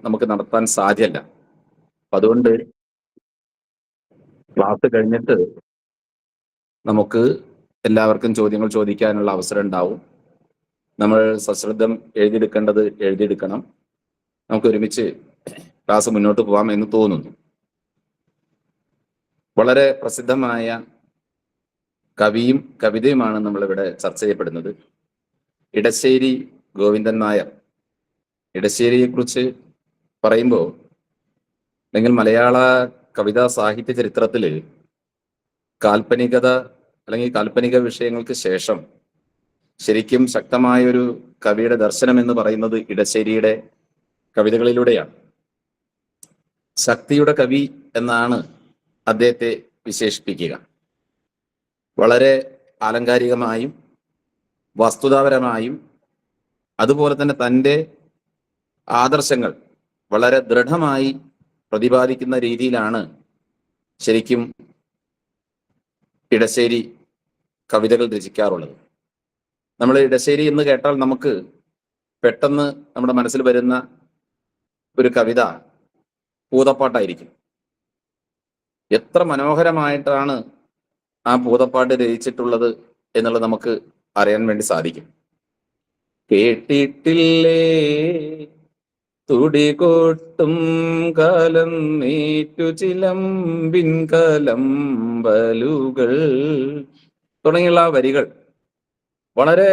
നമുക്ക് നടത്താൻ സാധ്യമല്ല. അപ്പൊ അതുകൊണ്ട് ക്ലാസ് കഴിഞ്ഞിട്ട് നമുക്ക് എല്ലാവർക്കും ചോദ്യങ്ങൾ ചോദിക്കാനുള്ള അവസരം ഉണ്ടാവും. നമ്മൾ സശ്രദ്ധം എഴുതിയെടുക്കേണ്ടത് എഴുതിയെടുക്കണം. നമുക്ക് ഒരുമിച്ച് ക്ലാസ് മുന്നോട്ട് പോകാം എന്ന് തോന്നുന്നു. വളരെ പ്രസിദ്ധമായ കവിയും കവിതയുമാണ് നമ്മളിവിടെ ചർച്ച ചെയ്യപ്പെടുന്നത്. ഇടശ്ശേരി ഗോവിന്ദൻ നായർ. ഇടശ്ശേരിയെ കുറിച്ച് പറയുമ്പോൾ, അല്ലെങ്കിൽ മലയാള കവിതാ സാഹിത്യ ചരിത്രത്തില് കാൽപ്പനികത അല്ലെങ്കിൽ കാൽപ്പനിക വിഷയങ്ങൾക്ക് ശേഷം ശരിക്കും ശക്തമായൊരു കവിയുടെ ദർശനം എന്ന് പറയുന്നത് ഇടശ്ശേരിയുടെ കവിതകളിലൂടെയാണ്. ശക്തിയുടെ കവി എന്നാണ് അദ്ദേഹത്തെ വിശേഷിപ്പിക്കുക. വളരെ ആലങ്കാരികമായും വസ്തുതാപരമായും അതുപോലെ തന്നെ തൻ്റെ ആദർശങ്ങൾ വളരെ ദൃഢമായി പ്രതിപാദിക്കുന്ന രീതിയിലാണ് ശരിക്കും ഇടശ്ശേരി കവിതകൾ രചിക്കാറുള്ളത്. നമ്മൾ ഇടശ്ശേരി എന്ന് കേട്ടാൽ നമുക്ക് പെട്ടെന്ന് നമ്മുടെ മനസ്സിൽ വരുന്ന ഒരു കവിത പൂതപ്പാട്ടായിരിക്കും. എത്ര മനോഹരമായിട്ടാണ് ആ പൂതപ്പാട്ട് രചിച്ചിട്ടുള്ളത് എന്നുള്ളത് നമുക്ക് അറിയാൻ വേണ്ടി സാധിക്കും. കേട്ടിട്ടില്ലേ തുടികൊട്ടും കാലം നീറ്റു ചിലമ്പിൻ കലമ്പലുകൾ തുടങ്ങിയുള്ള വരികൾ വളരെ,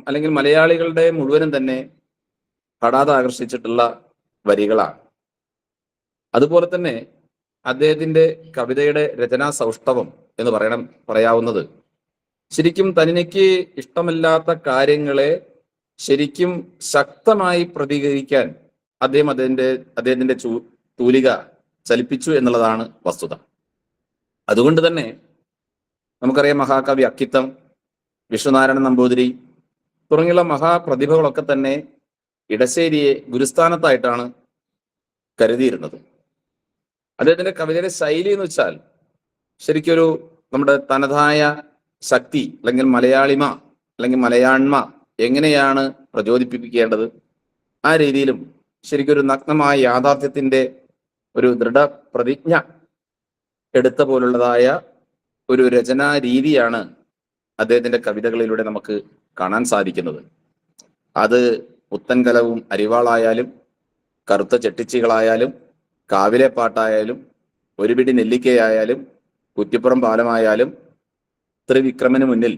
അല്ലെങ്കിൽ മലയാളികളുടെ മുഴുവനും തന്നെ ഹഠാത് ആകർഷിച്ചിട്ടുള്ള വരികളാണ്. അതുപോലെ തന്നെ അദ്ദേഹത്തിന്റെ കവിതയുടെ രചനാ സൗഷ്ഠവം എന്ന് പറയാവുന്നത് ശരിക്കും തനിക്ക് ഇഷ്ടമില്ലാത്ത കാര്യങ്ങളെ ശരിക്കും ശക്തമായി പ്രതികരിക്കാൻ അദ്ദേഹത്തിന്റെ തൂലിക ചലിപ്പിച്ചു എന്നുള്ളതാണ് വസ്തുത. അതുകൊണ്ട് തന്നെ നമുക്കറിയാം, മഹാകവി അക്കിത്തം, വിശ്വനാരായണൻ നമ്പൂതിരി തുടങ്ങിയുള്ള മഹാപ്രതിഭകളൊക്കെ തന്നെ ഇടശ്ശേരിയെ ഗുരുസ്ഥാനത്തായിട്ടാണ് കരുതിയിരുന്നത്. അദ്ദേഹത്തിന്റെ കവിതയുടെ ശൈലി എന്ന് വെച്ചാൽ ശരിക്കൊരു നമ്മുടെ തനതായ ശക്തി അല്ലെങ്കിൽ മലയാളിമ അല്ലെങ്കിൽ മലയാണ്മ എങ്ങനെയാണ് പ്രചോദിപ്പിക്കേണ്ടത്, ആ രീതിയിലും ശരിക്കൊരു നഗ്നമായ യാഥാർത്ഥ്യത്തിന്റെ ഒരു ദൃഢപ്രതിജ്ഞ എടുത്ത പോലുള്ളതായ ഒരു രചനാ രീതിയാണ് അദ്ദേഹത്തിന്റെ കവിതകളിലൂടെ നമുക്ക് കാണാൻ സാധിക്കുന്നത്. അത് പുത്തൻകലവും അരിവാളായാലും കറുത്ത ചെട്ടിച്ചികളായാലും കാവിലെ പാട്ടായാലും ഒരു പിടി നെല്ലിക്കയായാലും കുറ്റിപ്പുറം പാലമായാലും ത്രിവിക്രമന് മുന്നിൽ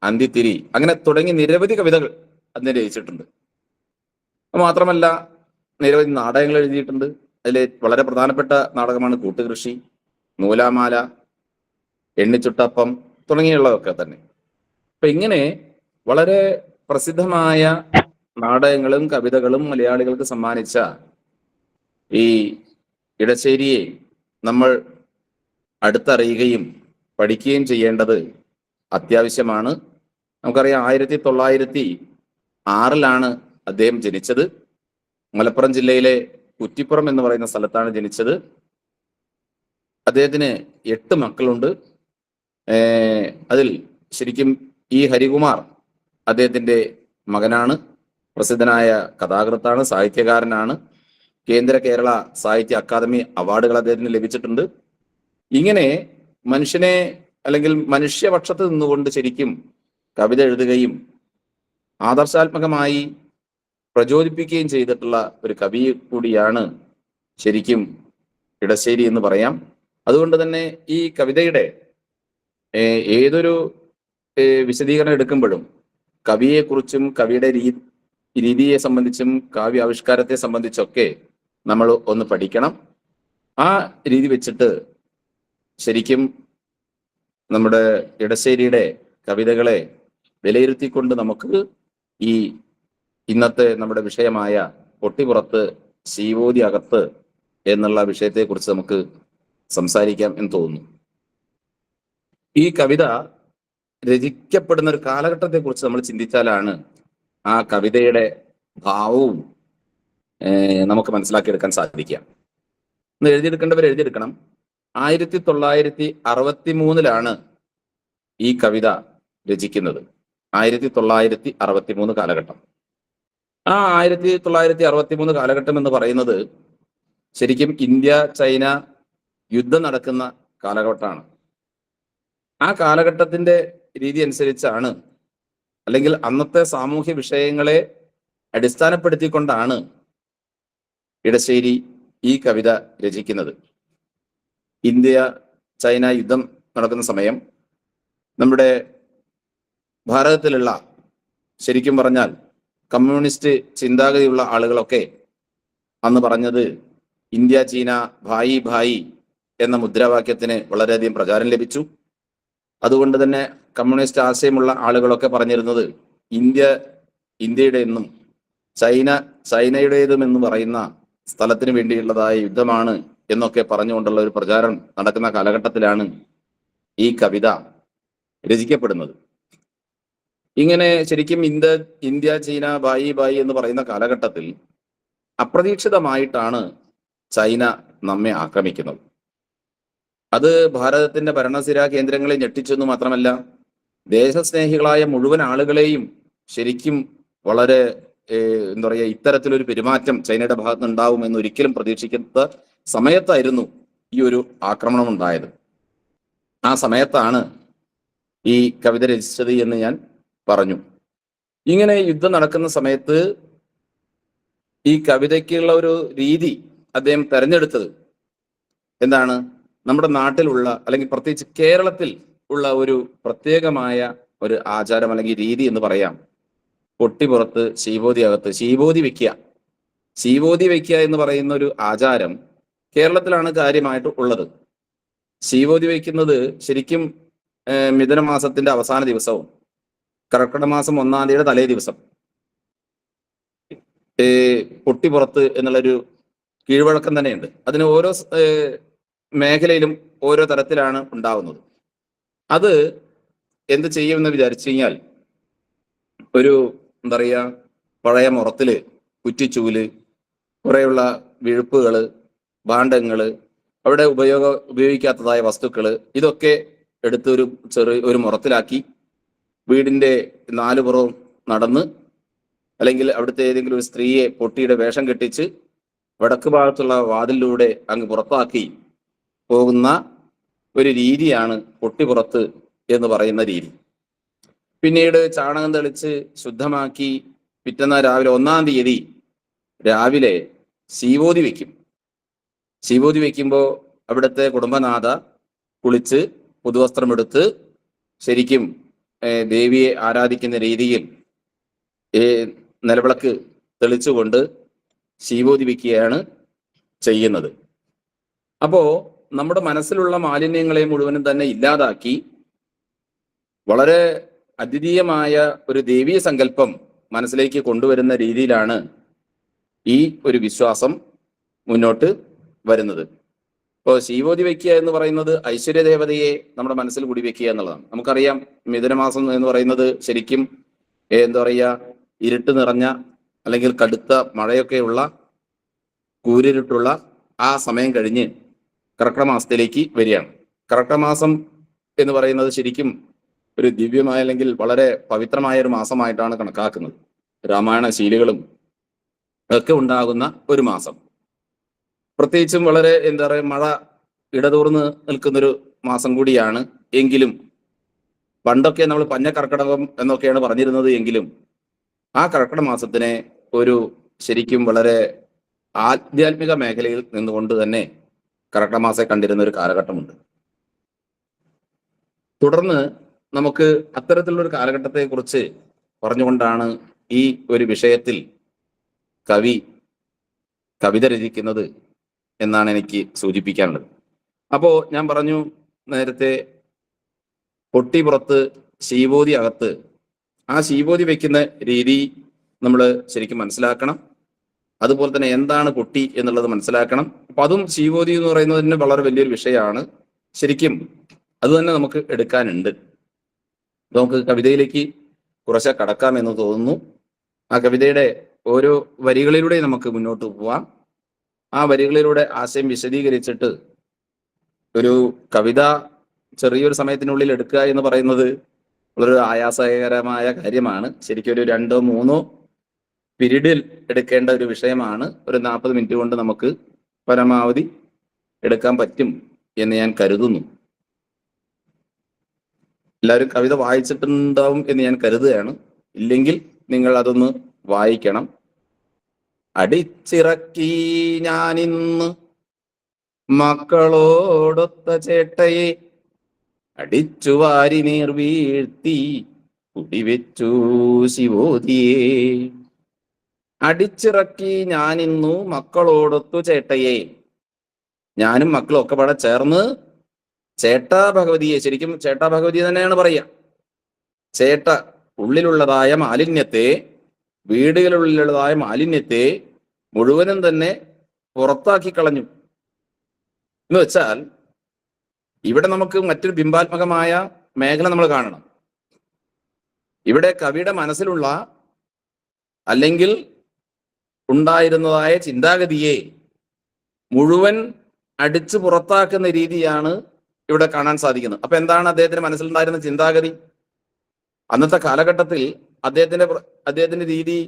അന്തിത്തിരി, അങ്ങനെ തുടങ്ങി നിരവധി കവിതകൾ അതിനെ രചിച്ചിട്ടുണ്ട്. മാത്രമല്ല നിരവധി നാടകങ്ങൾ എഴുതിയിട്ടുണ്ട്. അതിൽ വളരെ പ്രധാനപ്പെട്ട നാടകമാണ് കൂട്ടുകൃഷി, നൂലാമാല, എണ്ണിച്ചുട്ടപ്പം തുടങ്ങിയുള്ളതൊക്കെ തന്നെ. അപ്പൊ ഇങ്ങനെ വളരെ പ്രസിദ്ധമായ നാടകങ്ങളും കവിതകളും മലയാളികൾക്ക് സമ്മാനിച്ച ഈ ഇടശ്ശേരിയെ നമ്മൾ അടുത്തറിയുകയും പഠിക്കുകയും ചെയ്യേണ്ടത് അത്യാവശ്യമാണ്. നമുക്കറിയാം, 1906 അദ്ദേഹം ജനിച്ചത്. മലപ്പുറം ജില്ലയിലെ കുറ്റിപ്പുറം എന്ന് പറയുന്ന സ്ഥലത്താണ് ജനിച്ചത്. അദ്ദേഹത്തിന് 8 മക്കളുണ്ട്. അതിൽ ശരിക്കും ഈ ഹരികുമാർ അദ്ദേഹത്തിന്റെ മകനാണ്. പ്രസിദ്ധനായ കഥാകൃത്താണ്, സാഹിത്യകാരനാണ്. കേന്ദ്ര കേരള സാഹിത്യ അക്കാദമി അവാർഡുകൾ അദ്ദേഹത്തിന് ലഭിച്ചിട്ടുണ്ട്. ഇങ്ങനെ മനുഷ്യനെ അല്ലെങ്കിൽ മനുഷ്യപക്ഷത്ത് നിന്നുകൊണ്ട് ശരിക്കും കവിത എഴുതുകയും ആദർശാത്മകമായി പ്രചോദിപ്പിക്കുകയും ചെയ്തിട്ടുള്ള ഒരു കവി കൂടിയാണ് ശരിക്കും ഇടശ്ശേരി എന്ന് പറയാം. അതുകൊണ്ട് തന്നെ ഈ കവിതയുടെ ഏതൊരു വിശദീകരണം എടുക്കുമ്പോഴും കവിയെക്കുറിച്ചും കവിയുടെ രീതിയെ സംബന്ധിച്ചും കാവ്യ ആവിഷ്കാരത്തെ സംബന്ധിച്ചൊക്കെ നമ്മൾ ഒന്ന് പഠിക്കണം. ആ രീതി വെച്ചിട്ട് ശരിക്കും നമ്മുടെ ഇടശ്ശേരിയുടെ കവിതകളെ വിലയിരുത്തിക്കൊണ്ട് നമുക്ക് ഈ ഇന്നത്തെ നമ്മുടെ വിഷയമായ പൊട്ടിപ്പുറത്ത് ശീവോതി അകത്ത് എന്നുള്ള വിഷയത്തെക്കുറിച്ച് നമുക്ക് സംസാരിക്കാം എന്ന് തോന്നുന്നു. ഈ കവിത രചിക്കപ്പെടുന്ന ഒരു കാലഘട്ടത്തെക്കുറിച്ച് നമ്മൾ ചിന്തിച്ചാലാണ് ആ കവിതയുടെ ഭാവവും നമുക്ക് മനസ്സിലാക്കിയെടുക്കാൻ സാധിക്കുക. ഇന്ന് എഴുതിയെടുക്കേണ്ടവർ എഴുതിയെടുക്കണം. 1963 ഈ കവിത രചിക്കുന്നത്. 1963 കാലഘട്ടം. ആ 1963 കാലഘട്ടം എന്ന് പറയുന്നത് ശരിക്കും ഇന്ത്യ ചൈന യുദ്ധം നടക്കുന്ന കാലഘട്ടമാണ്. ആ കാലഘട്ടത്തിന്റെ രീതി അനുസരിച്ചാണ്, അല്ലെങ്കിൽ അന്നത്തെ സാമൂഹ്യ വിഷയങ്ങളെ അടിസ്ഥാനപ്പെടുത്തിക്കൊണ്ടാണ് ഇടശ്ശേരി ഈ കവിത രചിക്കുന്നത്. ഇന്ത്യ ചൈന യുദ്ധം നടക്കുന്ന സമയം നമ്മുടെ ഭാരതത്തിലുള്ള, ശരിക്കും പറഞ്ഞാൽ കമ്മ്യൂണിസ്റ്റ് ചിന്താഗതിയുള്ള ആളുകളൊക്കെ അന്ന് പറഞ്ഞത് ഇന്ത്യ ചീന ഭായി ഭായി എന്ന മുദ്രാവാക്യത്തിന് വളരെയധികം പ്രചാരം ലഭിച്ചു. അതുകൊണ്ട് തന്നെ കമ്മ്യൂണിസ്റ്റ് ആശയമുള്ള ആളുകളൊക്കെ പറഞ്ഞിരുന്നത് ഇന്ത്യയുടെ എന്നും ചൈനയുടേതും എന്ന് പറയുന്ന സ്ഥലത്തിന് വേണ്ടിയുള്ളതായ യുദ്ധമാണ് എന്നൊക്കെ പറഞ്ഞുകൊണ്ടുള്ള ഒരു പ്രചാരം നടക്കുന്ന കാലഘട്ടത്തിലാണ് ഈ കവിത രചിക്കപ്പെടുന്നത്. ഇങ്ങനെ ശരിക്കും ഇന്ത്യ ചൈന ഭായി ഭായി എന്ന് പറയുന്ന കാലഘട്ടത്തിൽ അപ്രതീക്ഷിതമായിട്ടാണ് ചൈന നമ്മെ ആക്രമിക്കുന്നത്. അത് ഭാരതത്തിന്റെ ഭരണസിരാ കേന്ദ്രങ്ങളെ ഞെട്ടിച്ചെന്ന് മാത്രമല്ല, ദേശസ്നേഹികളായ മുഴുവൻ ആളുകളെയും ശരിക്കും വളരെ എന്താ പറയുക, ഇത്തരത്തിലൊരു പെരുമാറ്റം ചൈനയുടെ ഭാഗത്ത് ഉണ്ടാവുമെന്ന് ഒരിക്കലും പ്രതീക്ഷിക്കാത്ത സമയത്തായിരുന്നു ഈ ഒരു ആക്രമണം ഉണ്ടായത്. ആ സമയത്താണ് ഈ കവിത രചിച്ചത് എന്ന് ഞാൻ പറഞ്ഞു. ഇങ്ങനെ യുദ്ധം നടക്കുന്ന സമയത്ത് ഈ കവിതയ്ക്കുള്ള ഒരു രീതി അദ്ദേഹം തെരഞ്ഞെടുത്തത് എന്താണ്? നമ്മുടെ നാട്ടിലുള്ള, അല്ലെങ്കിൽ പ്രത്യേകിച്ച് കേരളത്തിൽ ഉള്ള ഒരു പ്രത്യേകമായ ഒരു ആചാരം അല്ലെങ്കിൽ രീതി എന്ന് പറയാം. പൊട്ടിപ്പുറത്ത് ശീബോധി അകത്ത്, ശീബോധി വെക്കുക എന്ന് പറയുന്ന ഒരു ആചാരം കേരളത്തിലാണ് കാര്യമായിട്ട് ഉള്ളത്. ശീബോധി വയ്ക്കുന്നത് ശരിക്കും മിഥുന മാസത്തിന്റെ അവസാന ദിവസവും കർക്കിടക മാസം 1-ാം തീയതിയുടെ തലേ ദിവസം പൊട്ടിപ്പുറത്ത് എന്നുള്ളൊരു കീഴ്വഴക്കം തന്നെയുണ്ട്. അതിന് ഓരോ മേഖലയിലും ഓരോ തരത്തിലാണ് ഉണ്ടാവുന്നത്. അത് എന്ത് ചെയ്യുമെന്ന് വിചാരിച്ചു കഴിഞ്ഞാൽ, ഒരു എന്താ പറയുക, പഴയ മുറത്തില് കുറ്റിച്ചൂല്, കുറേയുള്ള വിഴുപ്പുകള്, ഭാണ്ഡങ്ങള്, അവിടെ ഉപയോഗിക്കാത്തതായ വസ്തുക്കള്, ഇതൊക്കെ എടുത്ത് ഒരു മുറത്തിലാക്കി വീടിന്റെ 4 പുറവും നടന്ന്, അല്ലെങ്കിൽ അവിടുത്തെ ഏതെങ്കിലും ഒരു സ്ത്രീയെ പൊട്ടിയുടെ വേഷം കെട്ടിച്ച് വടക്ക് ഭാഗത്തുള്ള വാതിലിലൂടെ അങ്ങ് പുറത്താക്കി പോകുന്ന ഒരു രീതിയാണ് പൊട്ടിപ്പുറത്ത് എന്ന് പറയുന്ന രീതി. പിന്നീട് ചാണകം തെളിച്ച് ശുദ്ധമാക്കി പിറ്റന്നാൾ രാവിലെ 1-ാം തീയതി രാവിലെ ശീബോധി വെക്കും. ശീബോധി വെക്കുമ്പോൾ അവിടുത്തെ കുടുംബനാഥ കുളിച്ച് പുതുവസ്ത്രമെടുത്ത് ശരിക്കും ദേവിയെ ആരാധിക്കുന്ന രീതിയിൽ നിലവിളക്ക് തെളിച്ചുകൊണ്ട് ശീബോധി വെക്കുകയാണ് ചെയ്യുന്നത്. അപ്പോ നമ്മുടെ മനസ്സിലുള്ള മാലിന്യങ്ങളെ മുഴുവനും തന്നെ ഇല്ലാതാക്കി വളരെ അദ്വിതീയമായ ഒരു ദേവീയ സങ്കല്പം മനസ്സിലേക്ക് കൊണ്ടുവരുന്ന രീതിയിലാണ് ഈ ഒരു വിശ്വാസം മുന്നോട്ട് വരുന്നത്. ഇപ്പോൾ ശീബോധി വെക്കുക എന്ന് പറയുന്നത് ഐശ്വര്യദേവതയെ നമ്മുടെ മനസ്സിൽ കൂടി വെക്കുക എന്നുള്ളതാണ്. നമുക്കറിയാം, മിഥുനമാസം എന്ന് പറയുന്നത് ശരിക്കും എന്താ പറയുക, ഇരുട്ട് നിറഞ്ഞ അല്ലെങ്കിൽ കടുത്ത മഴയൊക്കെയുള്ള കൂരിരുട്ടുള്ള ആ സമയം കഴിഞ്ഞ് കർക്കിടക മാസത്തിലേക്ക് വരികയാണ്. കർക്കിടക മാസം എന്ന് പറയുന്നത് ശരിക്കും ഒരു ദിവ്യമായ അല്ലെങ്കിൽ വളരെ പവിത്രമായ ഒരു മാസമായിട്ടാണ് കണക്കാക്കുന്നത്. രാമായണ ശീലുകളും ഒക്കെ ഉണ്ടാകുന്ന ഒരു മാസം. പ്രത്യേകിച്ചും വളരെ എന്താ പറയുക, മഴ ഇടതൂർന്ന് നിൽക്കുന്നൊരു മാസം കൂടിയാണ്. എങ്കിലും പണ്ടൊക്കെ നമ്മൾ പഞ്ഞ കർക്കിടകം എന്നൊക്കെയാണ് പറഞ്ഞിരുന്നത്. എങ്കിലും ആ കർക്കിടക മാസത്തിനെ ഒരു ശരിക്കും വളരെ ആധ്യാത്മിക മേഖലയിൽ നിന്നുകൊണ്ട് തന്നെ കർക്കിടക മാസം കണ്ടിരുന്ന ഒരു കാലഘട്ടമുണ്ട്. തുടർന്ന് നമുക്ക് അത്തരത്തിലുള്ള ഒരു കാലഘട്ടത്തെ കുറിച്ച് പറഞ്ഞുകൊണ്ടാണ് ഈ ഒരു വിഷയത്തിൽ കവിത രചിക്കുന്നത് എന്നാണ് എനിക്ക് സൂചിപ്പിക്കാനുള്ളത്. അപ്പോ ഞാൻ പറഞ്ഞു നേരത്തെ, പൊട്ടിപ്പുറത്ത് ശീബോധി അകത്ത്. ആ ശീബോധി വെക്കുന്ന രീതി നമ്മൾ ശരിക്കും മനസ്സിലാക്കണം. അതുപോലെ തന്നെ എന്താണ് പൊട്ടി എന്നുള്ളത് മനസ്സിലാക്കണം. അപ്പൊ അതും ശീബോധി എന്ന് പറയുന്നതിന് വളരെ വലിയൊരു വിഷയമാണ്. ശരിക്കും അത് തന്നെ നമുക്ക് എടുക്കാനുണ്ട്. നമുക്ക് കവിതയിലേക്ക് കുറച്ച് കടക്കാം എന്ന് തോന്നുന്നു. ആ കവിതയുടെ ഓരോ വരികളിലൂടെ നമുക്ക് മുന്നോട്ട് പോവാം. ആ വരികളിലൂടെ ആശയം വിശദീകരിച്ചിട്ട് ഒരു കവിത ചെറിയൊരു സമയത്തിനുള്ളിൽ എടുക്കുക എന്ന് പറയുന്നത് വളരെ ആയാസകരമായ കാര്യമാണ്. ശരിക്കും ഒരു 2-3 പിരീഡിൽ എടുക്കേണ്ട ഒരു വിഷയമാണ്. ഒരു 40 മിനിറ്റ് കൊണ്ട് നമുക്ക് പരമാവധി എടുക്കാൻ പറ്റും എന്ന് ഞാൻ കരുതുന്നു. എല്ലാവരും കവിത വായിച്ചിട്ടുണ്ടാവും എന്ന് ഞാൻ കരുതുകയാണ്. ഇല്ലെങ്കിൽ നിങ്ങൾ അതൊന്ന് വായിക്കണം. അടിച്ചിറക്കി ഞാനിന്ന് മക്കളോടൊത്ത ചേട്ടയെ, അടിച്ചു വാരി നീർ വീഴ്ത്തി കുടിവെച്ചു ശിവോതിയെ. അടിച്ചിറക്കി ഞാനിന്നു മക്കളോടൊത്തു ചേട്ടയെ, ഞാനും മക്കളും ഒക്കെ പാടെ ചേർന്ന് ചേട്ടാ ഭഗവതിയെ, ശരിക്കും ചേട്ടാ ഭഗവതി തന്നെയാണ് പറയുക. ചേട്ട ഉള്ളിലുള്ളതായ മാലിന്യത്തെ, വീടുകളിലുള്ളതായ മാലിന്യത്തെ മുഴുവനും തന്നെ പുറത്താക്കി കളഞ്ഞു എന്ന് വെച്ചാൽ, ഇവിടെ നമുക്ക് മറ്റൊരു ബിംബാത്മകമായ മേഖല നമ്മൾ കാണണം. ഇവിടെ കവിയുടെ മനസ്സിലുള്ള അല്ലെങ്കിൽ ഉണ്ടായിരുന്നതായ ചിന്താഗതിയെ മുഴുവൻ അടിച്ചു പുറത്താക്കുന്ന രീതിയാണ് ഇവിടെ കാണാൻ സാധിക്കുന്നത്. അപ്പൊ എന്താണ് അദ്ദേഹത്തിന്റെ മനസ്സിലുണ്ടായിരുന്ന ചിന്താഗതി? അന്നത്തെ കാലഘട്ടത്തിൽ അദ്ദേഹത്തിന്റെ രീതി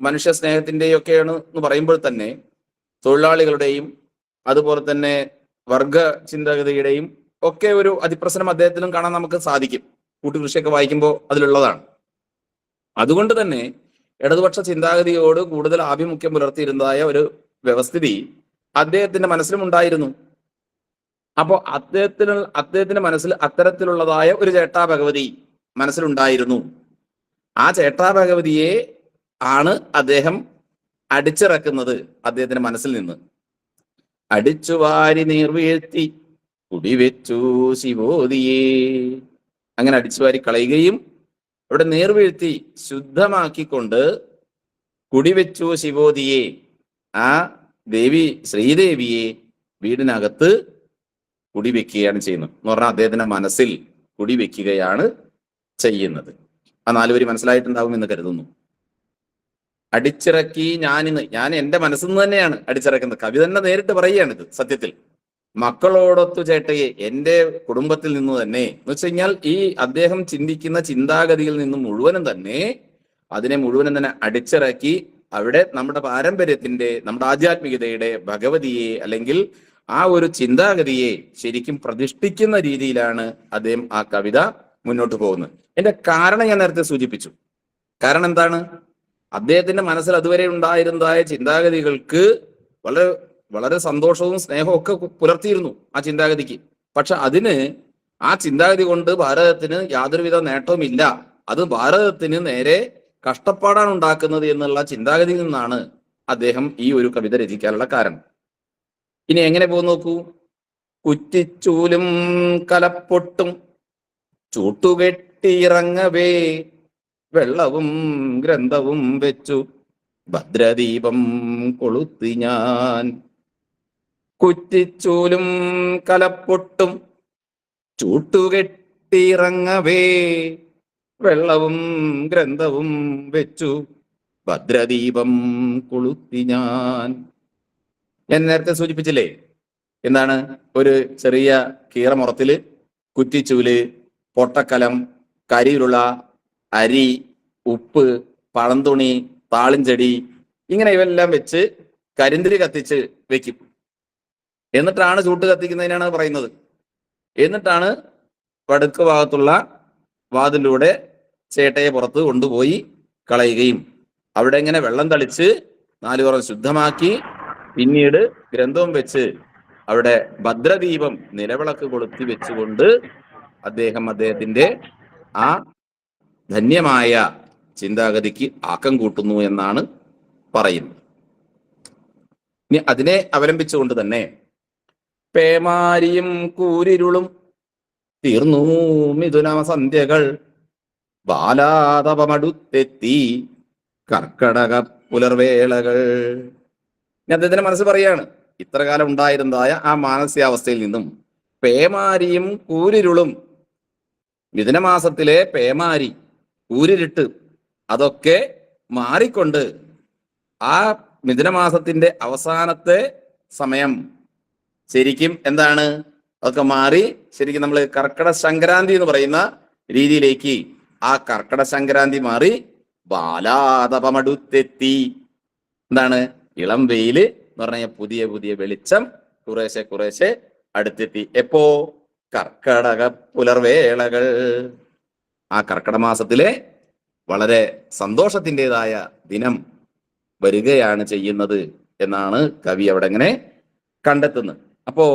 മനുഷ്യ സ്നേഹത്തിന്റെയും ഒക്കെയാണ് എന്ന് പറയുമ്പോൾ തന്നെ തൊഴിലാളികളുടെയും അതുപോലെ തന്നെ വർഗ ചിന്താഗതിയുടെയും ഒക്കെ ഒരു അതിപ്രസരം അദ്ദേഹത്തിലും കാണാൻ നമുക്ക് സാധിക്കും. കൂട്ടുകൃഷിയൊക്കെ വായിക്കുമ്പോൾ അതിലുള്ളതാണ്. അതുകൊണ്ട് തന്നെ ഇടതുപക്ഷ ചിന്താഗതിയോട് കൂടുതൽ ആഭിമുഖ്യം പുലർത്തിയിരുന്നതായ ഒരു വ്യവസ്ഥിതി അദ്ദേഹത്തിന്റെ മനസ്സിലും ഉണ്ടായിരുന്നു. അപ്പോൾ അദ്ദേഹത്തിന്റെ മനസ്സിൽ അത്തരത്തിലുള്ളതായ ഒരു ചേട്ടാ ഭഗവതി മനസ്സിലുണ്ടായിരുന്നു. ആ ചേട്ടാ ഭഗവതിയെ ആണ് അദ്ദേഹം അടിച്ചിറക്കുന്നത് അദ്ദേഹത്തിന്റെ മനസ്സിൽ നിന്ന്. അടിച്ചു വാരി നീർ വീഴ്ത്തി കുടിവെച്ചു ശിവോതിയെ, അങ്ങനെ അടിച്ചു വാരി കളയുകയും അവിടെ നീർവീഴ്ത്തി ശുദ്ധമാക്കിക്കൊണ്ട് കുടിവെച്ചു ശിവോതിയെ, ആ ദേവി ശ്രീദേവിയെ വീടിനകത്ത് കുടിവെക്കുകയാണ് ചെയ്യുന്നത്. എന്ന് പറഞ്ഞാൽ അദ്ദേഹത്തിന്റെ മനസ്സിൽ കുടിവെക്കുകയാണ് ചെയ്യുന്നത്. ആ 4 വരി മനസ്സിലായിട്ടുണ്ടാവും എന്ന് കരുതുന്നു. അടിച്ചിറക്കി ഞാൻ എന്റെ മനസ്സിൽ നിന്ന് തന്നെയാണ് അടിച്ചിറക്കുന്നത്. കവി തന്നെ നേരിട്ട് പറയുകയാണിത്. സത്യത്തിൽ മക്കളോടൊത്തു ചേട്ടയെ, എന്റെ കുടുംബത്തിൽ നിന്ന് തന്നെ എന്ന് വെച്ച് കഴിഞ്ഞാൽ ഈ അദ്ദേഹം ചിന്തിക്കുന്ന ചിന്താഗതിയിൽ നിന്ന് മുഴുവനും തന്നെ അതിനെ മുഴുവനും തന്നെ അടിച്ചിറക്കി അവിടെ നമ്മുടെ പാരമ്പര്യത്തിന്റെ, നമ്മുടെ ആധ്യാത്മികതയുടെ ഭഗവതിയെ അല്ലെങ്കിൽ ആ ഒരു ചിന്താഗതിയെ ശരിക്കും പ്രതിഷ്ഠിക്കുന്ന രീതിയിലാണ് അദ്ദേഹം ആ കവിത മുന്നോട്ട് പോകുന്നത്. എന്റെ കാരണം ഞാൻ നേരത്തെ സൂചിപ്പിച്ചു. കാരണം എന്താണ്? അദ്ദേഹത്തിന്റെ മനസ്സിൽ അതുവരെ ഉണ്ടായിരുന്നതായ ചിന്താഗതികൾക്ക് വളരെ വളരെ സന്തോഷവും സ്നേഹവും ഒക്കെ പുലർത്തിയിരുന്നു ആ ചിന്താഗതിക്ക്. പക്ഷെ ആ ചിന്താഗതി കൊണ്ട് ഭാരതത്തിന് യാതൊരുവിധ നേട്ടവുമില്ല, അത് ഭാരതത്തിന് നേരെ കഷ്ടപ്പാടാണ് ഉണ്ടാക്കുന്നത് എന്നുള്ള ചിന്താഗതിയിൽ നിന്നാണ് അദ്ദേഹം ഈ ഒരു കവിത രചിക്കാനുള്ള കാരണം. ഇനി എങ്ങനെ പോകും നോക്കൂ. കുറ്റിച്ചൂലും കലപ്പൊട്ടും ചൂട്ടുകെട്ടിയിറങ്ങവേ, വെള്ളവും ഗ്രന്ഥവും വെച്ചു ഭദ്രദീപം കൊളുത്തി ഞാൻ. കുറ്റിച്ചൂലും കലപ്പൊട്ടും ചൂട്ടുകെട്ടിയിറങ്ങവേ, വെള്ളവും ഗ്രന്ഥവും വെച്ചു ഭദ്രദീപം കൊളുത്തി ഞാൻ. ഞാൻ നേരത്തെ സൂചിപ്പിച്ചില്ലേ, എന്താണ്? ഒരു ചെറിയ കീറമുറത്തില് കുറ്റിച്ചൂല്, പൊട്ടക്കലം, കരിയിലുള്ള അരി, ഉപ്പ്, പഴംതുണി, താളിഞ്ചെടി, ഇങ്ങനെ ഇവെല്ലാം വെച്ച് കരിന്തിരി കത്തിച്ച് വെക്കും. എന്നിട്ടാണ് ചൂട്ട് കത്തിക്കുന്നതിനാണ് പറയുന്നത്. എന്നിട്ടാണ് വടക്ക് ഭാഗത്തുള്ള വാതിലൂടെ ചേട്ടയെ പുറത്ത് കൊണ്ടുപോയി കളയുകയും അവിടെ ഇങ്ങനെ വെള്ളം തളിച്ച് 4 പുറം ശുദ്ധമാക്കി പിന്നീട് ഗ്രന്ഥവും വെച്ച് അവിടെ ഭദ്രദീപം നിലവിളക്ക് കൊളുത്തി വെച്ചുകൊണ്ട് അദ്ദേഹത്തിന്റെ ആ ധന്യമായ ചിന്താഗതിക്ക് ആക്കം കൂട്ടുന്നു എന്നാണ് പറയുന്നത്. ഇനി അതിനെ അവലംബിച്ചുകൊണ്ട് തന്നെ പേമാരിയും കൂരിരുളും തീർന്നു മിഥുന സന്ധ്യകൾ, ബാലാതപമടുത്തെത്തി കർക്കടക പുലർവേളകൾ. ഞാൻ അദ്ദേഹത്തിന്റെ മനസ്സ് പറയാണ്, ഇത്ര കാലം ഉണ്ടായിരുന്നതായ ആ മാനസികാവസ്ഥയിൽ നിന്നും പേമാരിയും കൂരിരുളും, മിഥുനമാസത്തിലെ പേമാരി, കൂരിരുട്ട്, അതൊക്കെ മാറിക്കൊണ്ട് ആ മിഥുനമാസത്തിന്റെ അവസാനത്തെ സമയം ശരിക്കും എന്താണ്, അതൊക്കെ മാറി ശരിക്കും നമ്മൾ കർക്കട സംക്രാന്തി എന്ന് പറയുന്ന രീതിയിലേക്ക് ആ കർക്കട സംക്രാന്തി മാറി ബാലാതപമടുത്തെത്തി എന്താണ് ഇളം വെയില് എന്ന് പറഞ്ഞാൽ പുതിയ പുതിയ വെളിച്ചം കുറേശ്ശെ കുറേശ്ശെ അടുത്തെത്തി. എപ്പോ? കർക്കടക പുലർവേളകൾ. ആ കർക്കട മാസത്തിലെ വളരെ സന്തോഷത്തിൻ്റെതായ ദിനം വരികയാണ് ചെയ്യുന്നത് എന്നാണ് കവി അവിടെ ഇങ്ങനെ കണ്ടെത്തുന്നത്. അപ്പോ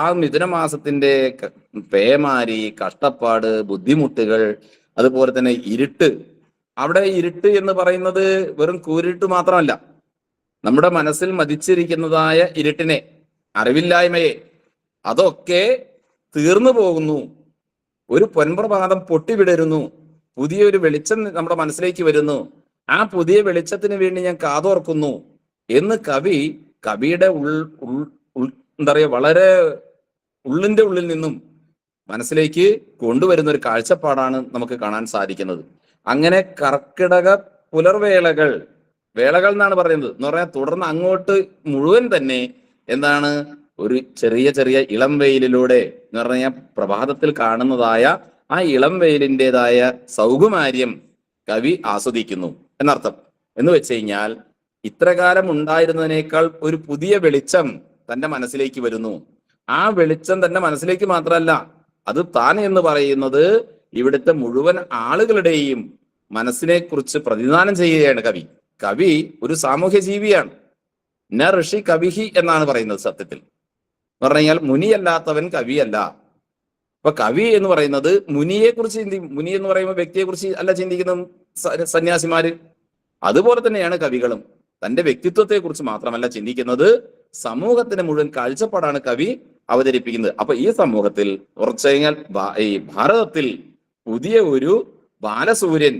ആ മിഥുനമാസത്തിന്റെ പേമാരി, കഷ്ടപ്പാട്, ബുദ്ധിമുട്ടുകൾ, അതുപോലെ തന്നെ ഇരുട്ട്. അവിടെ ഇരുട്ട് എന്ന് പറയുന്നത് വെറും കൂരിട്ട് മാത്രമല്ല, നമ്മുടെ മനസ്സിൽ മതിച്ചിരിക്കുന്നതായ ഇരുട്ടിനെ, അറിവില്ലായ്മയെ, അതൊക്കെ തീർന്നു പോകുന്നു. ഒരു പൊൻപ്രഭാതം പൊട്ടിവിടരുന്നു, പുതിയൊരു വെളിച്ചം നമ്മുടെ മനസ്സിലേക്ക് വരുന്നു. ആ പുതിയ വെളിച്ചത്തിന് വേണ്ടി ഞാൻ കാതോർക്കുന്നു എന്ന് കവിയുടെ എന്താ പറയുക, വളരെ ഉള്ളിന്റെ ഉള്ളിൽ നിന്നും മനസ്സിലേക്ക് കൊണ്ടുവരുന്ന ഒരു കാഴ്ചപ്പാടാണ് നമുക്ക് കാണാൻ സാധിക്കുന്നത്. അങ്ങനെ കർക്കിടക പുലർവേളകൾ, വേളകൾ എന്നാണ് പറയുന്നത് എന്ന് പറഞ്ഞാൽ തുടർന്ന് അങ്ങോട്ട് മുഴുവൻ തന്നെ എന്താണ് ഒരു ചെറിയ ചെറിയ ഇളം വെയിലിലൂടെ എന്ന് പറഞ്ഞാൽ പ്രഭാതത്തിൽ കാണുന്നതായ ആ ഇളം വെയിലിൻ്റെതായ സൗകുമാര്യം കവി ആസ്വദിക്കുന്നു എന്നർത്ഥം. എന്ന് വെച്ച് കഴിഞ്ഞാൽ ഇത്രകാലം ഉണ്ടായിരുന്നതിനേക്കാൾ ഒരു പുതിയ വെളിച്ചം തന്റെ മനസ്സിലേക്ക് വരുന്നു. ആ വെളിച്ചം തന്റെ മനസ്സിലേക്ക് മാത്രമല്ല, അത് താൻ എന്ന് പറയുന്നത് ഇവിടുത്തെ മുഴുവൻ ആളുകളുടെയും മനസ്സിനെ കുറിച്ച് പ്രതിനിധാനം ചെയ്യുകയാണ് കവി. കവി ഒരു സാമൂഹ്യ ജീവിയാണ്. ന ഋഷി കവിഹി എന്നാണ് പറയുന്നത്. സത്യത്തിൽ എന്ന് പറഞ്ഞു കഴിഞ്ഞാൽ മുനിയല്ലാത്തവൻ കവിയല്ല. അപ്പൊ കവി എന്ന് പറയുന്നത് മുനിയെ കുറിച്ച് മുനി എന്ന് പറയുമ്പോൾ വ്യക്തിയെ കുറിച്ച് അല്ല ചിന്തിക്കുന്ന സന്യാസിമാര്. അതുപോലെ തന്നെയാണ് കവികളും. തന്റെ വ്യക്തിത്വത്തെ കുറിച്ച് മാത്രമല്ല ചിന്തിക്കുന്നത്, സമൂഹത്തിന് മുഴുവൻ കാഴ്ചപ്പാടാണ് കവി അവതരിപ്പിക്കുന്നത്. അപ്പൊ ഈ സമൂഹത്തിൽ കുറച്ചു കഴിഞ്ഞാൽ ഈ ഭാരതത്തിൽ പുതിയ ഒരു ബാലസൂര്യൻ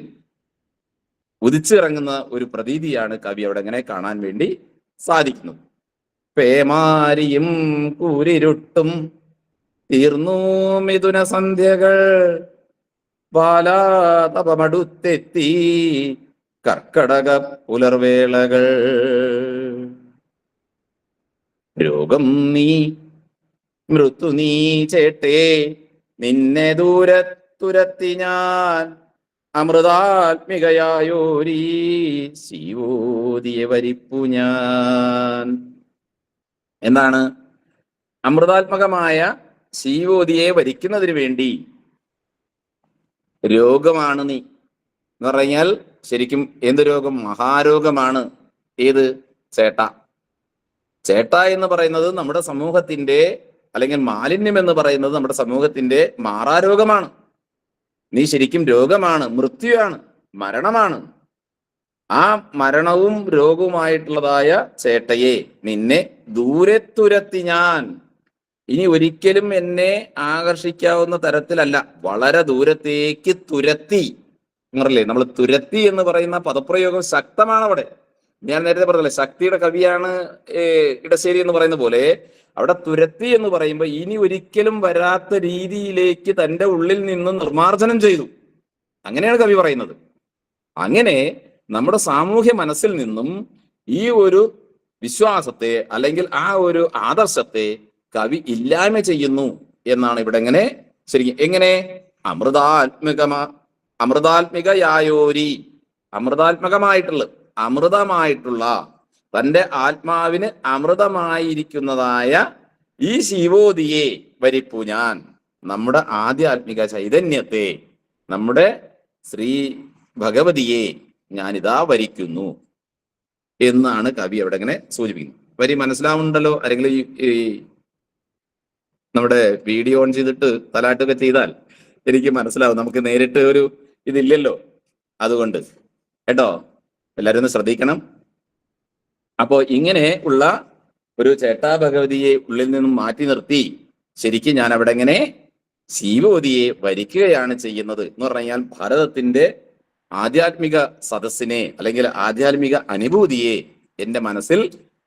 ഉദിച്ചിറങ്ങുന്ന ഒരു പ്രതീതിയാണ് കവി അവിടെ എങ്ങനെ കാണാൻ വേണ്ടി സാധിക്കുന്നത്. പേമാരിയും കൂരിരുട്ടും തീർന്നു മിഥുന സന്ധ്യകൾ, ബാലാതപമടുത്തെത്തി കർക്കടക പുലർവേളകൾ. രോഗം നീ മൃത്യു നീ ചേട്ടേ, നിന്നെ ദൂരത്തുരത്തി ഞാൻ, അമൃതാത്മികയായോരീ ശിവോദിയെ വരിപ്പു ഞാൻ. എന്താണ്? അമൃതാത്മകമായ ശിവോദിയെ വരിക്കുന്നതിന് വേണ്ടി രോഗമാണ് നീ എന്ന് പറഞ്ഞാൽ ശരിക്കും എന്ത് രോഗം? മഹാരോഗമാണ്. ഏത്? ചേട്ട. ചേട്ട എന്ന് പറയുന്നത് നമ്മുടെ സമൂഹത്തിന്റെ, അല്ലെങ്കിൽ മാലിന്യം എന്ന് പറയുന്നത് നമ്മുടെ സമൂഹത്തിന്റെ മാറാരോഗമാണ്. നീ ശരിക്കും രോഗമാണ്, മൃത്യുവാണ്, മരണമാണ്. ആ മരണവും രോഗവുമായിട്ടുള്ളതായ ചേട്ടയെ നിന്നെ ദൂരത്തുരത്തി ഞാൻ. ഇനി ഒരിക്കലും എന്നെ ആകർഷിക്കാവുന്ന തരത്തിലല്ല, വളരെ ദൂരത്തേക്ക് തുരത്തി. എന്നറിയില്ലേ, നമ്മൾ തുരത്തി എന്ന് പറയുന്ന പദപ്രയോഗം ശക്തമാണ് അവിടെ. ഞാൻ നേരത്തെ പറഞ്ഞല്ലേ, ശക്തിയുടെ കവിയാണ് ഇടശ്ശേരി എന്ന് പറയുന്ന പോലെ അവിടെ തുരത്തി എന്ന് പറയുമ്പോൾ ഇനി ഒരിക്കലും വരാത്ത രീതിയിലേക്ക് തൻ്റെ ഉള്ളിൽ നിന്ന് നിർമാർജനം ചെയ്തു. അങ്ങനെയാണ് കവി പറയുന്നത്. അങ്ങനെ നമ്മുടെ സാമൂഹ്യ മനസ്സിൽ നിന്നും ഈ ഒരു വിശ്വാസത്തെ അല്ലെങ്കിൽ ആ ഒരു ആദർശത്തെ കവി ഇല്ലായ്മ ചെയ്യുന്നു എന്നാണ് ഇവിടെ എങ്ങനെ ശരിക്കും എങ്ങനെ അമൃതാത്മികയായോരി, അമൃതമായിട്ടുള്ള തൻ്റെ ആത്മാവിന് അമൃതമായിരിക്കുന്നതായ ഈ ശിവോദിയെ വരിപ്പു ഞാൻ. നമ്മുടെ ആധ്യാത്മിക ചൈതന്യത്തെ, നമ്മുടെ ശ്രീ ഭഗവതിയെ ഞാനിതാ വരിക്കുന്നു എന്നാണ് കവി അവിടെ ഇങ്ങനെ സൂചിപ്പിക്കുന്നത്. വരി മനസ്സിലാവുന്നുണ്ടല്ലോ? ആരെങ്കിലും ഈ നമ്മുടെ വീഡിയോ ഓൺ ചെയ്തിട്ട് തലാട്ടൊക്കെ ചെയ്താൽ എനിക്ക് മനസ്സിലാവും. നമുക്ക് നേരിട്ട് ഒരു ഇതില്ലല്ലോ, അതുകൊണ്ട് കേട്ടോ, എല്ലാവരും ഒന്ന് ശ്രദ്ധിക്കണം. അപ്പോ ഇങ്ങനെ ഉള്ള ഒരു ചേട്ടാ ഭഗവതിയെ ഉള്ളിൽ നിന്നും മാറ്റി നിർത്തി ശരിക്കും ഞാൻ അവിടെ ഇങ്ങനെ ശിവോദിയെ വരിക്കുകയാണ് ചെയ്യുന്നത് എന്ന് പറഞ്ഞാൽ ഭാരതത്തിന്റെ ആധ്യാത്മിക സദസ്സിനെ അല്ലെങ്കിൽ ആധ്യാത്മിക അനുഭൂതിയെ എൻ്റെ മനസ്സിൽ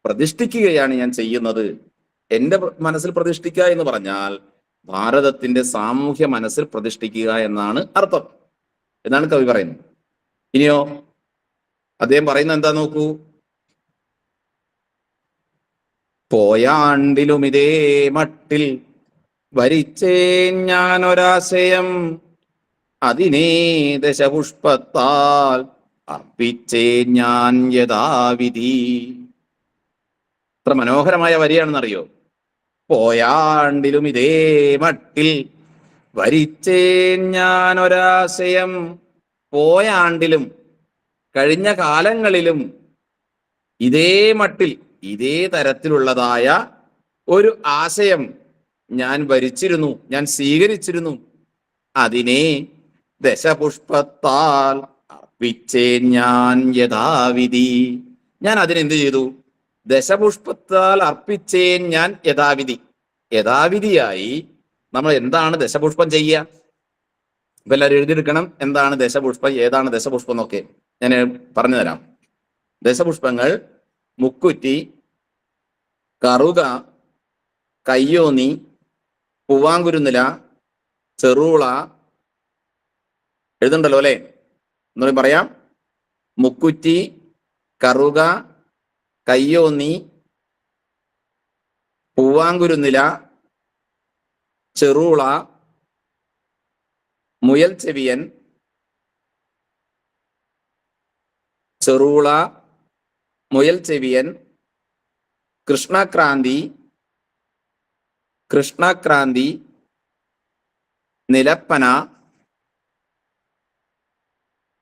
പ്രതിഷ്ഠിക്കുകയാണ് ഞാൻ ചെയ്യുന്നത്. എൻ്റെ മനസ്സിൽ പ്രതിഷ്ഠിക്കുക എന്ന് പറഞ്ഞാൽ ഭാരതത്തിന്റെ സാമൂഹ്യ മനസ്സിൽ പ്രതിഷ്ഠിക്കുക എന്നാണ് അർത്ഥം, എന്നാണ് കവി പറയുന്നത്. ഇനിയോ അദ്ദേഹം പറയുന്നത് എന്താ നോക്കൂ. പോയാണ്ടിലും ഇതേ മട്ടിൽ വരിച്ചേ ഞാനൊരാശയം, അതിനേ ദശപുഷ്പത്താൽ അർപ്പിച്ചേ ഞാൻ യഥാവിധി. എത്ര മനോഹരമായ വരിയാണെന്നറിയോ? പോയാണ്ടിലും ഇതേ മട്ടിൽ വരിച്ചേ ഞാൻ ഒരാശയം. പോയാണ്ടിലും കഴിഞ്ഞ കാലങ്ങളിലും ഇതേ മട്ടിൽ ഇതേ തരത്തിലുള്ളതായ ഒരു ആശയം ഞാൻ വരിച്ചിരുന്നു, ഞാൻ സ്വീകരിച്ചിരുന്നു. അതിനെ ദശപുഷ്പത്താൽ അർപ്പിച്ചേ ഞാൻ യഥാവിധി. ഞാൻ അതിനെന്ത് ചെയ്തു? ദശപുഷ്പത്താൽ അർപ്പിച്ചേ ഞാൻ യഥാവിധി. യഥാവിധിയായി നമ്മൾ എന്താണ് ദശപുഷ്പം ചെയ്യുക? ഇപ്പൊ എല്ലാവരും എഴുതിയെടുക്കണം, എന്താണ് ദശപുഷ്പം, ഏതാണ് ദശപുഷ്പം എന്നൊക്കെ ഞാൻ പറഞ്ഞു തരാം. ദശപുഷ്പങ്ങൾ മുക്കുറ്റി, കറുക, കയ്യോന്നി, പൂവാങ്കുരുന്നില, ചെറുള. എഴുതുണ്ടല്ലോ അല്ലെ? എന്നൊരു പറയാം. മുക്കുറ്റി, കറുക, കയ്യോന്നി, പൂവാങ്കുരുന്നില, ചെറുള, മുയൽ ചെവിയൻ, ചെറുള, മുയൽ ചെവിയൻ, കൃഷ്ണക്രാന്തി, കൃഷ്ണക്രാന്തി, നിലപ്പന,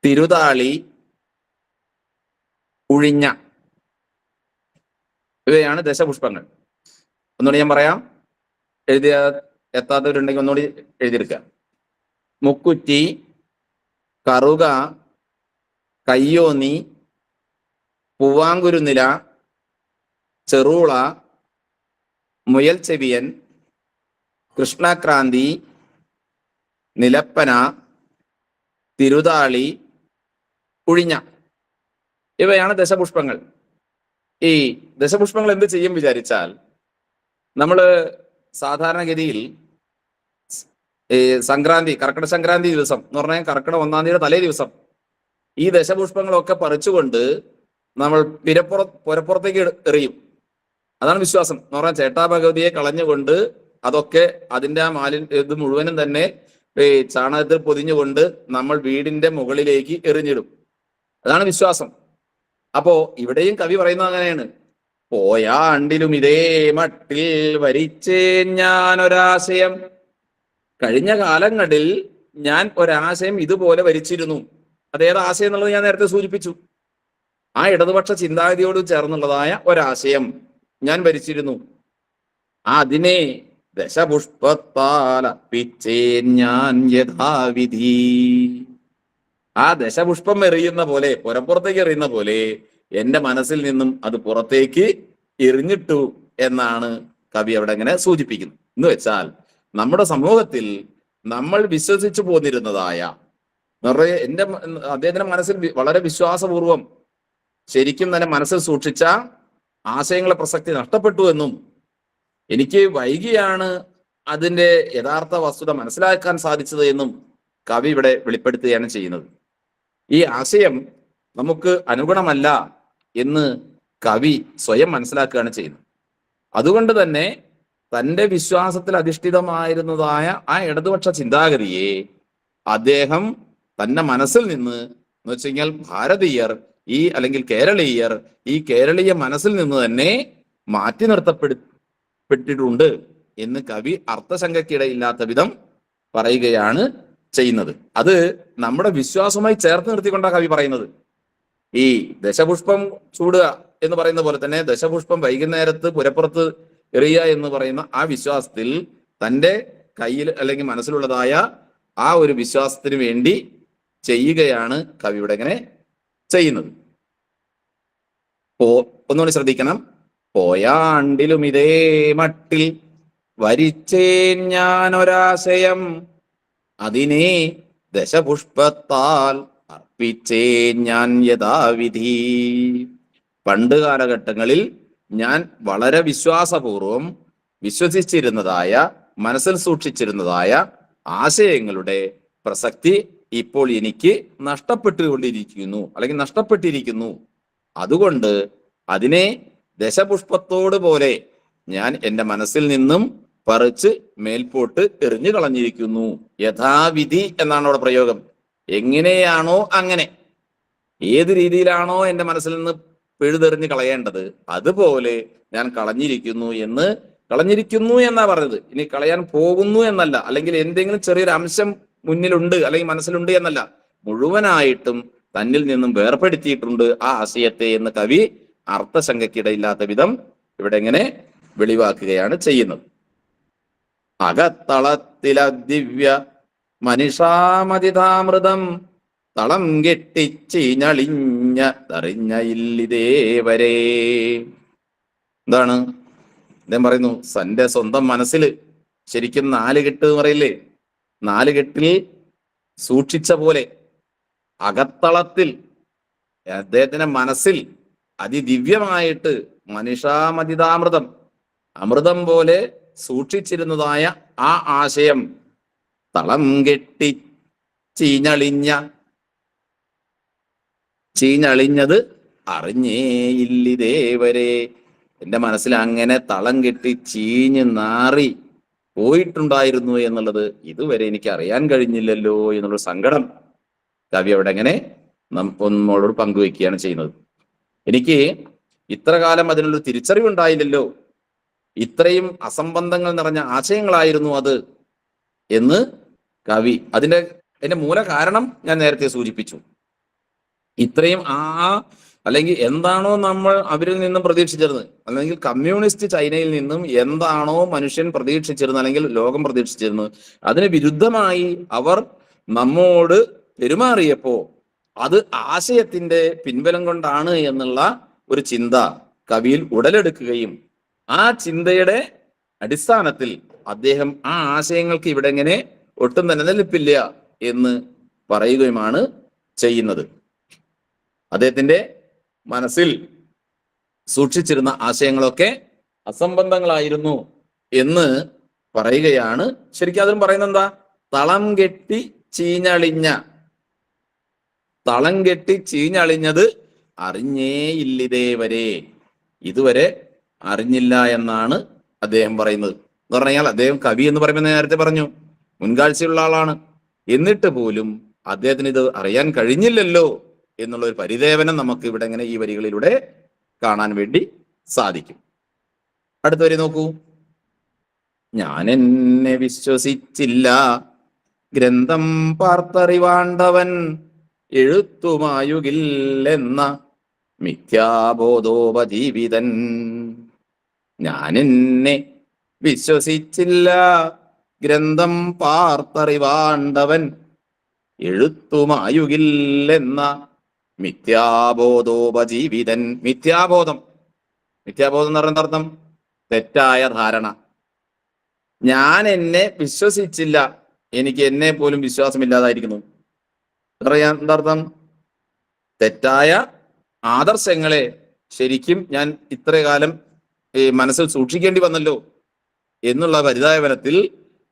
തിരുതാളി, ഉഴിഞ്ഞ. ഇവയാണ് ദശപുഷ്പങ്ങൾ. ഒന്നുകൂടി ഞാൻ പറയാം, എഴുതിയ എത്താത്തവരുണ്ടെങ്കിൽ ഒന്നുകൂടി എഴുതിയെടുക്കുക. മുക്കുറ്റി, കറുക, കയ്യോന്നി, പൂവാങ്കുരുന്നില, ചെറുള, മുയൽ ചെവിയൻ, കൃഷ്ണക്രാന്തി, നിലപ്പന, തിരുതാളി, ഉഴിഞ്ഞ. ഇവയാണ് ദശപുഷ്പങ്ങൾ. ഈ ദശപുഷ്പങ്ങൾ എന്ത് ചെയ്യും വിചാരിച്ചാൽ, നമ്മൾ സാധാരണഗതിയിൽ സംക്രാന്തി, കർക്കിടക സംക്രാന്തി ദിവസം എന്ന് പറഞ്ഞാൽ കർക്കിടക 1-ാം തീയതിയുടെ തലേ ദിവസം ഈ ദശപുഷ്പങ്ങളൊക്കെ പറിച്ചുകൊണ്ട് നമ്മൾ പുരപ്പുറത്തേക്ക് എറിയും. അതാണ് വിശ്വാസം. എന്ന് പറഞ്ഞാൽ ചേട്ടാ ഭഗവതിയെ കളഞ്ഞുകൊണ്ട് അതൊക്കെ അതിന്റെ ആ ഇത് മുഴുവനും തന്നെ ചാണകത്തിൽ പൊതിഞ്ഞുകൊണ്ട് നമ്മൾ വീടിന്റെ മുകളിലേക്ക് എറിഞ്ഞിടും. അതാണ് വിശ്വാസം. അപ്പോ ഇവിടെയും കവി പറയുന്നത് അങ്ങനെയാണ്. പോയാണ്ടിലും ഇതേ മട്ടിൽ വരിച്ചേ ഞാൻ ഒരാശയം. കഴിഞ്ഞ കാലങ്ങളിൽ ഞാൻ ഒരാശയം ഇതുപോലെ വരിച്ചിരുന്നു. അതേത് ആശയം എന്നുള്ളത് ഞാൻ നേരത്തെ സൂചിപ്പിച്ചു. ആ ഇടതുപക്ഷ ചിന്താഗതിയോട് ചേർന്നുള്ളതായ ഒരാശയം ഞാൻ വരിച്ചിരുന്നു. അതിനെ ദശപുഷ്പത്താൽ അർപ്പിച്ചേ ഞാൻ യഥാവിധി. ആ ദശപുഷ്പം എറിയുന്ന പോലെ, പുറത്തേക്ക് എറിയുന്ന പോലെ എന്റെ മനസ്സിൽ നിന്നും അത് പുറത്തേക്ക് എറിഞ്ഞിട്ടു എന്നാണ് കവി അവിടെ അങ്ങനെ സൂചിപ്പിക്കുന്നത്. എന്ന് വെച്ചാൽ നമ്മുടെ സമൂഹത്തിൽ നമ്മൾ വിശ്വസിച്ചു പോന്നിരുന്നതായ അദ്ദേഹത്തിന്റെ മനസ്സിൽ വളരെ വിശ്വാസപൂർവം ശരിക്കും തന്നെ മനസ്സിൽ സൂക്ഷിച്ച ആശയങ്ങളെ പ്രസക്തി നഷ്ടപ്പെട്ടു എന്നും, എനിക്ക് വൈകിയാണ് അതിന്റെ യഥാർത്ഥ വസ്തുത മനസ്സിലാക്കാൻ സാധിച്ചത് എന്നും കവി ഇവിടെ വെളിപ്പെടുത്തുകയാണ് ചെയ്യുന്നത്. ഈ ആശയം നമുക്ക് അനുഗുണമല്ല എന്ന് കവി സ്വയം മനസ്സിലാക്കുകയാണ് ചെയ്യുന്നത്. അതുകൊണ്ട് തന്നെ തൻ്റെ വിശ്വാസത്തിൽ അധിഷ്ഠിതമായിരുന്നതായ ആ ഇടതുപക്ഷ ചിന്താഗതിയെ അദ്ദേഹം തന്റെ മനസ്സിൽ നിന്ന്, എന്ന് വെച്ച് കഴിഞ്ഞാൽ ഭാരതീയർ അല്ലെങ്കിൽ കേരളീയർ ഈ കേരളീയ മനസ്സിൽ നിന്ന് തന്നെ മാറ്റി നിർത്തപ്പെട്ടിട്ടുണ്ട് എന്ന് കവി അർത്ഥശങ്കയ്ക്കിടയില്ലാത്ത വിധം പറയുകയാണ് ചെയ്യുന്നത്. അത് നമ്മുടെ വിശ്വാസവുമായി ചേർത്ത് നിർത്തിക്കൊണ്ടാണ് കവി പറയുന്നത്. ഈ ദശപുഷ്പം ചൂടുക എന്ന് പറയുന്ന പോലെ തന്നെ ദശപുഷ്പം വൈകുന്നേരത്ത് പുരപ്പുറത്ത് എറിയുക എന്ന് പറയുന്ന ആ വിശ്വാസത്തിൽ തൻ്റെ കയ്യിൽ അല്ലെങ്കിൽ മനസ്സിലുള്ളതായ ആ ഒരു വിശ്വാസത്തിന് വേണ്ടി ചെയ്യുകയാണ് കവി ഇവിടെ ഇങ്ങനെ ചെയ്യുന്നത്. ഒന്നുകൂടി ശ്രദ്ധിക്കണം. പോയാണ്ടിലും ഇതേ മട്ടിൽ വരിച്ചേ ഞാൻ ഒരാശയം, അതിനെ ദശപുഷ്പത്താൽ അർപ്പിച്ചേ ഞാൻ യഥാവിധി. പണ്ട് കാലഘട്ടങ്ങളിൽ ഞാൻ വളരെ വിശ്വാസപൂർവം വിശ്വസിച്ചിരുന്നതായ, മനസ്സിൽ സൂക്ഷിച്ചിരുന്നതായ ആശയങ്ങളുടെ പ്രസക്തി ഇപ്പോൾ എനിക്ക് നഷ്ടപ്പെട്ടുകൊണ്ടിരിക്കുന്നു അല്ലെങ്കിൽ നഷ്ടപ്പെട്ടിരിക്കുന്നു. അതുകൊണ്ട് അതിനെ ദശപുഷ്പത്തോട് പോലെ ഞാൻ എൻ്റെ മനസ്സിൽ നിന്നും പറിച്ച് മേൽപോട്ട് എറിഞ്ഞു കളഞ്ഞിരിക്കുന്നു. യഥാവിധി എന്നാണ് അവിടെ പ്രയോഗം. എങ്ങനെയാണോ അങ്ങനെ. ഏത് രീതിയിലാണോ എൻ്റെ മനസ്സിൽ നിന്ന് പിഴുതെറിഞ്ഞ് കളയേണ്ടത് അതുപോലെ ഞാൻ കളഞ്ഞിരിക്കുന്നു എന്നാ പറഞ്ഞത്. ഇനി കളയാൻ പോകുന്നു എന്നല്ല, അല്ലെങ്കിൽ എന്തെങ്കിലും ചെറിയൊരു അംശം മുന്നിലുണ്ട് അല്ലെങ്കിൽ മനസ്സിലുണ്ട് എന്നല്ല, മുഴുവനായിട്ടും തന്നിൽ നിന്നും വേർപെടുത്തിയിട്ടുണ്ട് ആ ആശയത്തെ എന്ന് കവി അർത്ഥശങ്കയ്ക്കിടയില്ലാത്ത വിധം ഇവിടെ എങ്ങനെ വെളിവാക്കുകയാണ് ചെയ്യുന്നത്. അകത്തളത്തില ദിവ്യ മനിഷാമതിതാമൃതം തളം കെട്ടിച്ചീഞ്ഞളിഞ്ഞതറിഞ്ഞയില്ലിതേവരെ. എന്താണ് അദ്ദേഹം പറയുന്നു? തന്റെ സ്വന്തം മനസ്സിൽ ശരിക്കും 4 കെട്ട് എന്ന് പറയില്ലേ, 4 കെട്ടിൽ സൂക്ഷിച്ച പോലെ അകത്തളത്തിൽ അദ്ദേഹത്തിന്റെ മനസ്സിൽ അതിദിവ്യമായിട്ട് മനിഷാമതിതാമൃതം, അമൃതം പോലെ സൂക്ഷിച്ചിരുന്നതായ ആ ആശയം തളം കെട്ടി ചീഞ്ഞളിഞ്ഞത് അറിഞ്ഞേയില്ലിതേവരെ. എൻ്റെ മനസ്സിൽ അങ്ങനെ തളം കെട്ടി ചീഞ്ഞ് നാറി പോയിട്ടുണ്ടായിരുന്നു എന്നുള്ളത് ഇതുവരെ എനിക്ക് അറിയാൻ കഴിഞ്ഞില്ലല്ലോ എന്നുള്ളൊരു സങ്കടം കവി അവിടെ എങ്ങനെ നമ്മളോട് പങ്കുവെക്കുകയാണ് ചെയ്യുന്നത്. എനിക്ക് ഇത്ര കാലം അതിനുള്ളൊരു തിരിച്ചറിവുണ്ടായില്ലല്ലോ, ഇത്രയും അസംബന്ധങ്ങൾ നിറഞ്ഞ ആശയങ്ങളായിരുന്നു അത് എന്ന് കവി അതിന്റെ മൂല കാരണം ഞാൻ നേരത്തെ സൂചിപ്പിച്ചു. ഇത്രയും അല്ലെങ്കിൽ എന്താണോ നമ്മൾ അവരിൽ നിന്നും പ്രതീക്ഷിച്ചിരുന്നത്, അല്ലെങ്കിൽ കമ്മ്യൂണിസ്റ്റ് ചൈനയിൽ നിന്നും എന്താണോ മനുഷ്യൻ പ്രതീക്ഷിച്ചിരുന്നത് അല്ലെങ്കിൽ ലോകം പ്രതീക്ഷിച്ചിരുന്നത്, അതിന് വിരുദ്ധമായി അവർ നമ്മോട് പെരുമാറിയപ്പോ അത് ആശയത്തിന്റെ പിൻബലം കൊണ്ടാണ് എന്നുള്ള ഒരു ചിന്ത കവിയിൽ ഉടലെടുക്കുകയും ആ ചിന്തയുടെ അടിസ്ഥാനത്തിൽ അദ്ദേഹം ആ ആശയങ്ങൾക്ക് ഇവിടെ എങ്ങനെ ഒട്ടും തന്നെ നിലനിൽപ്പില്ല എന്ന് പറയുകയുമാണ് ചെയ്യുന്നത്. അദ്ദേഹത്തിന്റെ മനസ്സിൽ സൂക്ഷിച്ചിരുന്ന ആശയങ്ങളൊക്കെ അസംബന്ധങ്ങളായിരുന്നു എന്ന് പറയുകയാണ്. ശരിക്കും അതിലും പറയുന്നത് എന്താ? തളം കെട്ടി ചീഞ്ഞളിഞ്ഞത് അറിഞ്ഞേയില്ലിതേവരെ, ഇതുവരെ അറിഞ്ഞില്ല എന്നാണ് അദ്ദേഹം പറയുന്നത്. എന്ന് പറഞ്ഞാൽ അദ്ദേഹം കവി എന്ന് പറയുമ്പോൾ നേരത്തെ പറഞ്ഞു മുൻകാഴ്ചയുള്ള ആളാണ്, എന്നിട്ട് പോലും അദ്ദേഹത്തിന് ഇത് അറിയാൻ കഴിഞ്ഞില്ലല്ലോ എന്നുള്ള ഒരു പരിദേവനം നമുക്ക് ഇവിടെ ഇങ്ങനെ ഈ വരികളിലൂടെ കാണാൻ വേണ്ടി സാധിക്കും. അടുത്ത വരി നോക്കൂ. ഞാൻ എന്നെ വിശ്വസിച്ചില്ല ഗ്രന്ഥം പാർത്തറിവാണ്ടവൻ എഴുത്തുമായുകില്ലെന്ന മിഥ്യാബോധോപജീവിതൻ. ഞാൻ എന്നെ വിശ്വസിച്ചില്ല ഗ്രന്ഥം പാർത്തറിവാണ്ടവൻ എഴുത്തുമായുകില്ലെന്ന മിഥ്യാബോധോപജീവിതൻ. മിഥ്യാബോധം എന്ന് പറയുന്ന അർത്ഥം തെറ്റായ ധാരണ. ഞാൻ എന്നെ വിശ്വസിച്ചില്ല, എനിക്ക് എന്നെ പോലും വിശ്വാസമില്ലാതായിരിക്കുന്നു. പറയാൻ എന്താർത്ഥം? തെറ്റായ ആദർശങ്ങളെ ശരിക്കും ഞാൻ ഇത്ര കാലം മനസ്സിൽ സൂക്ഷിക്കേണ്ടി വന്നല്ലോ എന്നുള്ള പരിതാപനത്തിൽ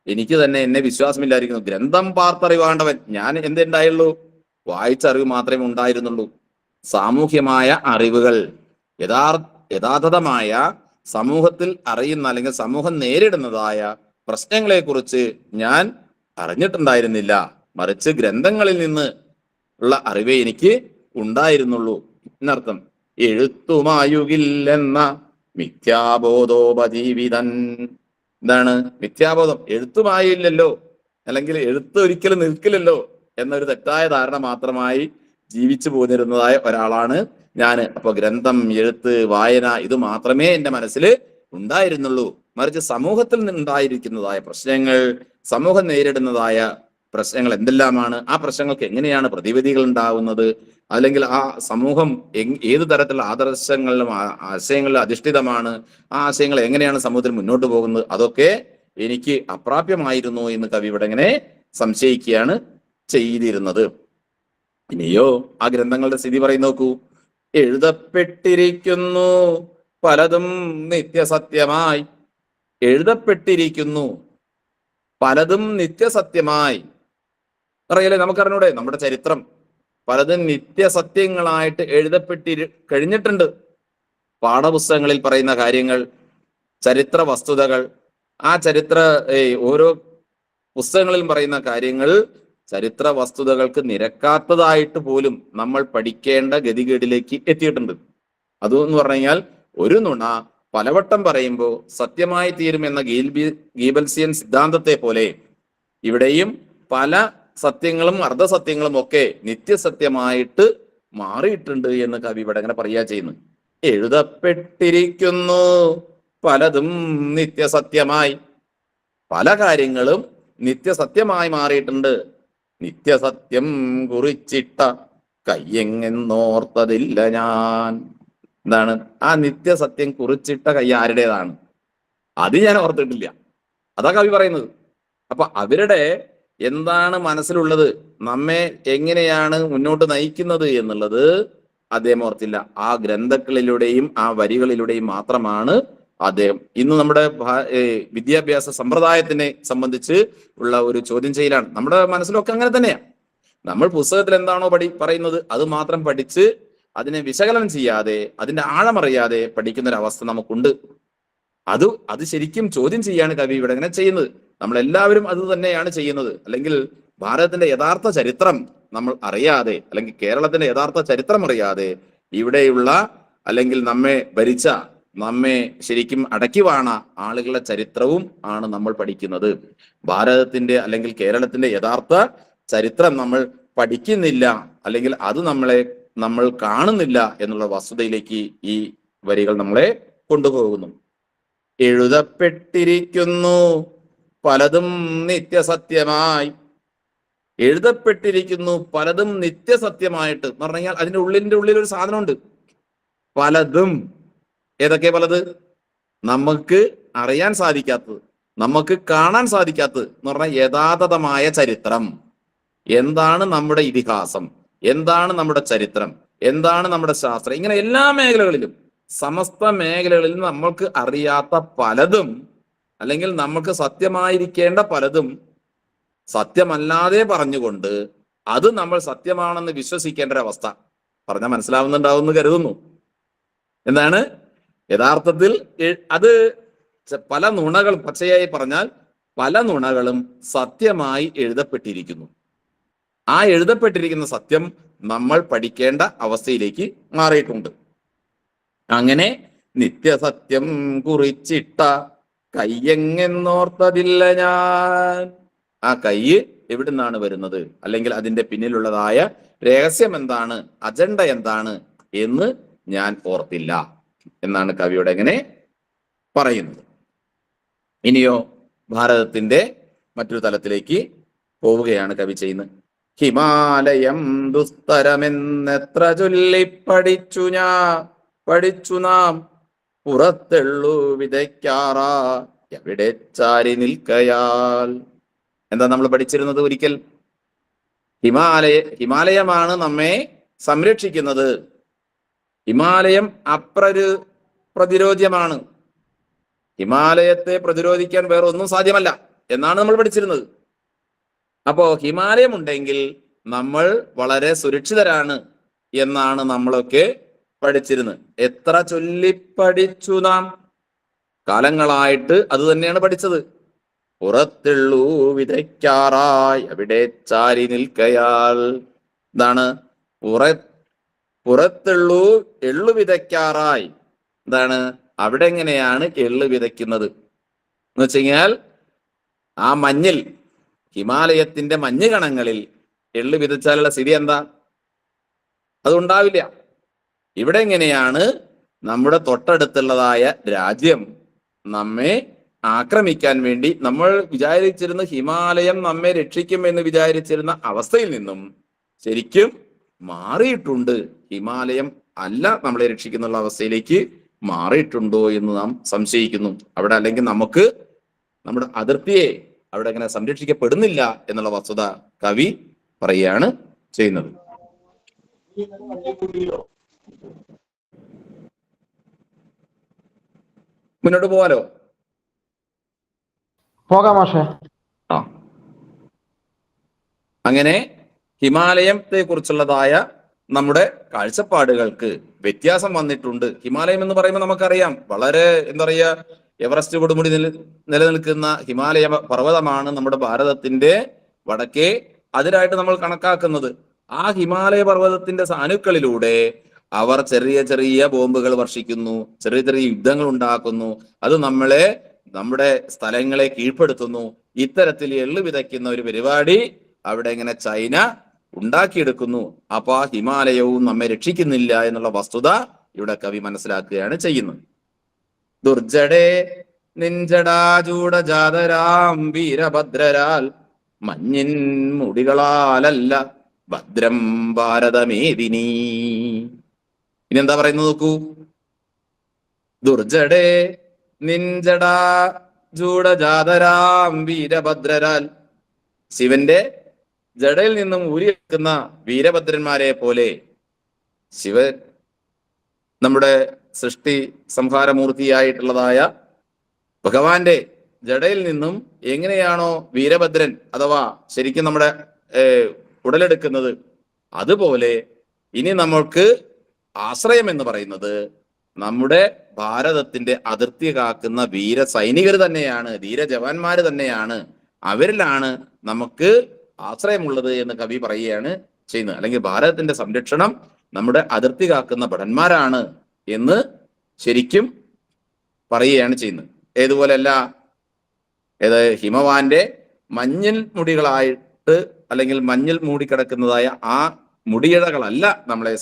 എനിക്ക് തന്നെ എന്നെ വിശ്വാസമില്ലായിരിക്കുന്നു. ഗ്രന്ഥം പാർത്തറിവാണ്ടവൻ, ഞാൻ എന്തുണ്ടായുള്ളൂ? വായിച്ചറിവ് മാത്രമേ ഉണ്ടായിരുന്നുള്ളൂ. സാമൂഹ്യമായ അറിവുകൾ, യഥാർത്ഥമായ സമൂഹത്തിൽ അറിയുന്ന അല്ലെങ്കിൽ സമൂഹം നേരിടുന്നതായ പ്രശ്നങ്ങളെ കുറിച്ച് ഞാൻ അറിഞ്ഞിട്ടുണ്ടായിരുന്നില്ല. മറിച്ച് ഗ്രന്ഥങ്ങളിൽ നിന്ന് ഉള്ള അറിവേ എനിക്ക് ഉണ്ടായിരുന്നുള്ളൂ എന്നർത്ഥം. എഴുത്തുമായുകില്ലെന്ന മിഥ്യാബോധോപജീവിതൻ. എന്താണ് മിഥ്യാബോധം? എഴുത്തുമായില്ലല്ലോ, അല്ലെങ്കിൽ എഴുത്ത് ഒരിക്കലും നിൽക്കില്ലല്ലോ എന്നൊരു തെറ്റായ ധാരണ മാത്രമായി ജീവിച്ചു പോന്നിരുന്നതായ ഒരാളാണ് ഞാൻ. അപ്പൊ ഗ്രന്ഥം, എഴുത്ത്, വായന ഇത് മാത്രമേ എൻ്റെ മനസ്സിൽ ഉണ്ടായിരുന്നുള്ളൂ. മറിച്ച് സമൂഹത്തിൽ നിന്നുണ്ടായിരിക്കുന്നതായ പ്രശ്നങ്ങൾ, സമൂഹം നേരിടുന്നതായ പ്രശ്നങ്ങൾ എന്തെല്ലാമാണ്, ആ പ്രശ്നങ്ങൾക്ക് എങ്ങനെയാണ് പ്രതിവിധികൾ ഉണ്ടാവുന്നത്, അല്ലെങ്കിൽ ആ സമൂഹം ഏത് തരത്തിലുള്ള ആദർശങ്ങളിലും ആശയങ്ങളിലും അധിഷ്ഠിതമാണ്, ആ ആശയങ്ങൾ എങ്ങനെയാണ് സമൂഹത്തിൽ മുന്നോട്ട് പോകുന്നത്, അതൊക്കെ എനിക്ക് അപ്രാപ്യമായിരുന്നു എന്ന് കവി ഇവിടെ ഇങ്ങനെ സംശയിക്കുകയാണ് ചെയ്തിരുന്നത്. ഇനിയോ ആ ഗ്രന്ഥങ്ങളുടെ സ്ഥിതി പറയും നോക്കൂ. എഴുതപ്പെട്ടിരിക്കുന്നു പലതും നിത്യസത്യമായി. എഴുതപ്പെട്ടിരിക്കുന്നു പലതും നിത്യസത്യമായി. അറിയില്ലേ, നമുക്കറിഞ്ഞൂടെ? നമ്മുടെ ചരിത്രം പലതും നിത്യസത്യങ്ങളായിട്ട് കഴിഞ്ഞിട്ടുണ്ട്. പാഠപുസ്തകങ്ങളിൽ പറയുന്ന കാര്യങ്ങൾ, ചരിത്ര വസ്തുതകൾ, ആ ചരിത്ര ഓരോ പുസ്തകങ്ങളിലും പറയുന്ന കാര്യങ്ങൾ ചരിത്ര വസ്തുതകൾക്ക് നിരക്കാത്തതായിട്ട് പോലും നമ്മൾ പഠിക്കേണ്ട ഗതികേടിലേക്ക് എത്തിയിട്ടുണ്ട്. അതെന്ന് പറഞ്ഞു കഴിഞ്ഞാൽ ഒരു നുണ പലവട്ടം പറയുമ്പോൾ സത്യമായി തീരുമെന്ന ഗീബൽസിയൻ സിദ്ധാന്തത്തെ പോലെ ഇവിടെയും പല സത്യങ്ങളും അർദ്ധസത്യങ്ങളും ഒക്കെ നിത്യസത്യമായിട്ട് മാറിയിട്ടുണ്ട് എന്ന് കവി ഇവിടെ അങ്ങനെ പറയാ ചെയ്യുന്നു. എഴുതപ്പെട്ടിരിക്കുന്നു പലതും നിത്യസത്യമായി, പല കാര്യങ്ങളും നിത്യസത്യമായി മാറിയിട്ടുണ്ട്. നിത്യസത്യം കുറിച്ചിട്ട കയ്യെങ്ങെന്നോർത്തതില്ല ഞാൻ. എന്താണ് ആ നിത്യസത്യം കുറിച്ചിട്ട കൈ? ആരുടേതാണ്? അത് ഞാൻ ഓർത്തിട്ടില്ല. അതാ കവി പറയുന്നത്. അപ്പൊ അവരുടെ എന്താണ് മനസ്സിലുള്ളത്, നമ്മെ എങ്ങനെയാണ് മുന്നോട്ട് നയിക്കുന്നത് എന്നുള്ളത് അദ്ദേഹം ഓർത്തില്ല. ആ ഗ്രന്ഥങ്ങളിലൂടെയും ആ വരികളിലൂടെയും മാത്രമാണ് അദ്ദേഹം. ഇന്ന് നമ്മുടെ വിദ്യാഭ്യാസ സമ്പ്രദായത്തിനെ സംബന്ധിച്ച് ഉള്ള ഒരു ചോദ്യം ചെയ്യലാണ്. നമ്മുടെ മനസ്സിലൊക്കെ അങ്ങനെ തന്നെയാണ്. നമ്മൾ പുസ്തകത്തിൽ എന്താണോ പറയുന്നത് അത് മാത്രം പഠിച്ച് അതിനെ വിശകലനം ചെയ്യാതെ അതിന്റെ ആഴമറിയാതെ പഠിക്കുന്ന ഒരു അവസ്ഥ നമുക്കുണ്ട്. അത് ശരിക്കും ചോദ്യം ചെയ്യാണ് കവി ഇവിടെ ഇങ്ങനെ ചെയ്യുന്നത്. നമ്മളെല്ലാവരും അത് തന്നെയാണ് ചെയ്യുന്നത്. അല്ലെങ്കിൽ ഭാരതത്തിന്റെ യഥാർത്ഥ ചരിത്രം നമ്മൾ അറിയാതെ, അല്ലെങ്കിൽ കേരളത്തിന്റെ യഥാർത്ഥ ചരിത്രം അറിയാതെ ഇവിടെയുള്ള അല്ലെങ്കിൽ നമ്മെ ഭരിച്ച, നമ്മെ ശരിക്കും അടക്കി വാണ ആളുകളുടെ ചരിത്രവും ആണ് നമ്മൾ പഠിക്കുന്നത്. ഭാരതത്തിന്റെ അല്ലെങ്കിൽ കേരളത്തിന്റെ യഥാർത്ഥ ചരിത്രം നമ്മൾ പഠിക്കുന്നില്ല, അല്ലെങ്കിൽ അത് നമ്മൾ കാണുന്നില്ല എന്നുള്ള വസ്തുതയിലേക്ക് ഈ വരികൾ നമ്മളെ കൊണ്ടുപോകുന്നു. എഴുതപ്പെട്ടിരിക്കുന്നു പലതും നിത്യസത്യമായി. എഴുതപ്പെട്ടിരിക്കുന്നു പലതും നിത്യസത്യമായിട്ട് എന്ന് പറഞ്ഞു കഴിഞ്ഞാൽ അതിന്റെ ഉള്ളിൽ ഒരു സാധനമുണ്ട്. പലതും. ഏതൊക്കെ പലത്? നമുക്ക് അറിയാൻ സാധിക്കാത്തത്, നമുക്ക് കാണാൻ സാധിക്കാത്തത് എന്ന് പറഞ്ഞാൽ യഥാതഥമായ ചരിത്രം. എന്താണ് നമ്മുടെ ഇതിഹാസം, എന്താണ് നമ്മുടെ ചരിത്രം, എന്താണ് നമ്മുടെ ശാസ്ത്രം, ഇങ്ങനെ എല്ലാ മേഖലകളിലും സമസ്ത മേഖലകളിലും നമ്മൾക്ക് അറിയാത്ത പലതും, അല്ലെങ്കിൽ നമുക്ക് സത്യമായിരിക്കേണ്ട പലതും സത്യമല്ലാതെ പറഞ്ഞുകൊണ്ട് അത് നമ്മൾ സത്യമാണെന്ന് വിശ്വസിക്കേണ്ട ഒരു അവസ്ഥ. പറഞ്ഞാൽ മനസ്സിലാവുന്നുണ്ടാവുമെന്ന് കരുതുന്നു. എന്താണ് യഥാർത്ഥത്തിൽ അത് പല നുണകളും, പച്ചയായി പറഞ്ഞാൽ പല നുണകളും സത്യമായി എഴുതപ്പെട്ടിരിക്കുന്നു. ആ എഴുതപ്പെട്ടിരിക്കുന്ന സത്യം നമ്മൾ പഠിക്കേണ്ട അവസ്ഥയിലേക്ക് മാറിയിട്ടുണ്ട്. അങ്ങനെ നിത്യസത്യം കുറിച്ചിട്ട കയ്യെങ്ങെന്നോർത്തതില്ല ഞാൻ. ആ കൈ എവിടുന്നാണ് വരുന്നത്, അല്ലെങ്കിൽ അതിന്റെ പിന്നിലുള്ളതായ രഹസ്യം എന്താണ്, അജണ്ട എന്താണ് എന്ന് ഞാൻ ഓർത്തില്ല എന്നാണ് കവിയോട് എങ്ങനെ പറയുന്നത്. ഇനിയോ ഭാരതത്തിന്റെ മറ്റൊരു തലത്തിലേക്ക് പോവുകയാണ് കവി ചെയ്യുന്നത്. ഹിമാലയം ദുസ്തരമെന്നെത്ര ചൊല്ലി പഠിച്ചു നാം, പുറത്തെള്ളു വിതയ്ക്കാറാ എവിടെ ചാരി നിൽക്കയാൽ. എന്താ നമ്മൾ പഠിച്ചിരുന്നത് ഒരിക്കൽ? ഹിമാലയമാണ് നമ്മെ സംരക്ഷിക്കുന്നത്. ഹിമാലയം പ്രതിരോധ്യമാണ്. ഹിമാലയത്തെ പ്രതിരോധിക്കാൻ വേറെ ഒന്നും സാധ്യമല്ല എന്നാണ് നമ്മൾ പഠിച്ചിരുന്നത്. അപ്പോ ഹിമാലയം ഉണ്ടെങ്കിൽ നമ്മൾ വളരെ സുരക്ഷിതരാണ് എന്നാണ് നമ്മളൊക്കെ പഠിച്ചിരുന്നത്. എത്ര ചൊല്ലിപ്പഠിച്ചു നാം, കാലങ്ങളായിട്ട് അത് തന്നെയാണ് പഠിച്ചത്. പുറത്തുള്ളൂ വിതയ്ക്കാറായി അവിടെ ചാരി നിൽക്കയാൽ. എന്താണ് പുറത്തുള്ളൂ എള്ളു വിതയ്ക്കാറായി? എന്താണ് അവിടെ എങ്ങനെയാണ് എള്ളു വിതയ്ക്കുന്നത് എന്ന് വെച്ച് കഴിഞ്ഞാൽ ആ മഞ്ഞിൽ, ഹിമാലയത്തിന്റെ മഞ്ഞ് കണങ്ങളിൽ എള്ളു വിതച്ചാലുള്ള സ്ഥിതി എന്താ? അതുണ്ടാവില്ല. ഇവിടെ എങ്ങനെയാണ് നമ്മുടെ തൊട്ടടുത്തുള്ളതായ രാജ്യം നമ്മെ ആക്രമിക്കാൻ വേണ്ടി നമ്മൾ വിചാരിച്ചിരുന്ന, ഹിമാലയം നമ്മെ രക്ഷിക്കുമെന്ന് വിചാരിച്ചിരുന്ന അവസ്ഥയിൽ നിന്നും ശരിക്കും മാറിയിട്ടുണ്ട്. ഹിമാലയം അല്ല നമ്മളെ രക്ഷിക്കുന്നുള്ള അവസ്ഥയിലേക്ക് മാറിയിട്ടുണ്ടോ എന്ന് നാം സംശയിക്കുന്നു. അവിടെ അല്ലെങ്കിൽ നമുക്ക് നമ്മുടെ അതിർത്തിയെ അവിടെ അങ്ങനെ സംരക്ഷിക്കപ്പെടുന്നില്ല എന്നുള്ള വസ്തുത കവി പറയുകയാണ് ചെയ്യുന്നത്. മുന്നോട്ട് പോവാലോ? പോകാം മാഷേ. അങ്ങനെ ഹിമാലയത്തെ കുറിച്ചുള്ളതായ നമ്മുടെ കാഴ്ചപ്പാടുകൾക്ക് വ്യത്യാസം വന്നിട്ടുണ്ട്. ഹിമാലയം എന്ന് പറയുമ്പോൾ നമുക്കറിയാം, വളരെ എന്താ പറയാ, എവറസ്റ്റ് കൊടുമുടി നിലനിൽക്കുന്ന ഹിമാലയ പർവ്വതമാണ് നമ്മുടെ ഭാരതത്തിന്റെ വടക്കേ അതിനായിട്ട് നമ്മൾ കണക്കാക്കുന്നത്. ആ ഹിമാലയ പർവ്വതത്തിന്റെ സാനുക്കളിലൂടെ അവർ ചെറിയ ചെറിയ ബോംബുകൾ വർഷിക്കുന്നു, ചെറിയ ചെറിയ യുദ്ധങ്ങൾ ഉണ്ടാക്കുന്നു, അത് നമ്മുടെ സ്ഥലങ്ങളെ കീഴ്പ്പെടുത്തുന്നു. ഇത്തരത്തിൽ എള്ളു വിതയ്ക്കുന്ന ഒരു പരിപാടി അവിടെ ഇങ്ങനെ ചൈന ഉണ്ടാക്കിയെടുക്കുന്നു. അപ്പൊ ആ ഹിമാലയവും നമ്മെ രക്ഷിക്കുന്നില്ല എന്നുള്ള വസ്തുത ഇവിടെ കവി മനസ്സിലാക്കുകയാണ് ചെയ്യുന്നത്. ദുർജടേ നിഞ്ചടാചൂടജാതരാം വീരഭദ്രരാൽ മഞ്ഞിൻ മുടികളാലല്ല ഭദ്രം ഭാരതമേദിനി. ഇനി എന്താ പറയുന്നത് നോക്കൂ. ദുർജടേ നിഞ്ചടാചൂടജാതരാം വീരഭദ്രരാൽ, ശിവന്റെ ജടയിൽ നിന്നും ഊരിയെടുക്കുന്ന വീരഭദ്രന്മാരെ പോലെ. ശിവൻ നമ്മുടെ സൃഷ്ടി സംഹാരമൂർത്തിയായിട്ടുള്ളതായ ഭഗവാന്റെ ജടയിൽ നിന്നും എങ്ങനെയാണോ വീരഭദ്രൻ അഥവാ ശരിക്കും നമ്മുടെ ഉടലെടുക്കുന്നത്, അതുപോലെ ഇനി നമ്മൾക്ക് ആശ്രയം എന്ന് പറയുന്നത് നമ്മുടെ ഭാരതത്തിന്റെ അതിർത്തി കാക്കുന്ന വീര സൈനികർ തന്നെയാണ്, ധീര ജവാന്മാര് തന്നെയാണ്. അവരിലാണ് നമുക്ക് ആശ്രയമുള്ളത് എന്ന് കവി പറയുകയാണ് ചെയ്യുന്നത്. അല്ലെങ്കിൽ ഭാരതത്തിന്റെ സംരക്ഷണം നമ്മുടെ അതിർത്തി കാക്കുന്ന ഭടന്മാരാണ് എന്ന് ശരിക്കും പറയുകയാണ് ചെയ്യുന്നത്. ഏതുപോലെയല്ല, ഹിമവാന്റെ മഞ്ഞിൽ മുടികളായിട്ട് അല്ലെങ്കിൽ മഞ്ഞിൽ മൂടിക്കിടക്കുന്നതായ ആ മുടിയിഴകളല്ല നമ്മുടെ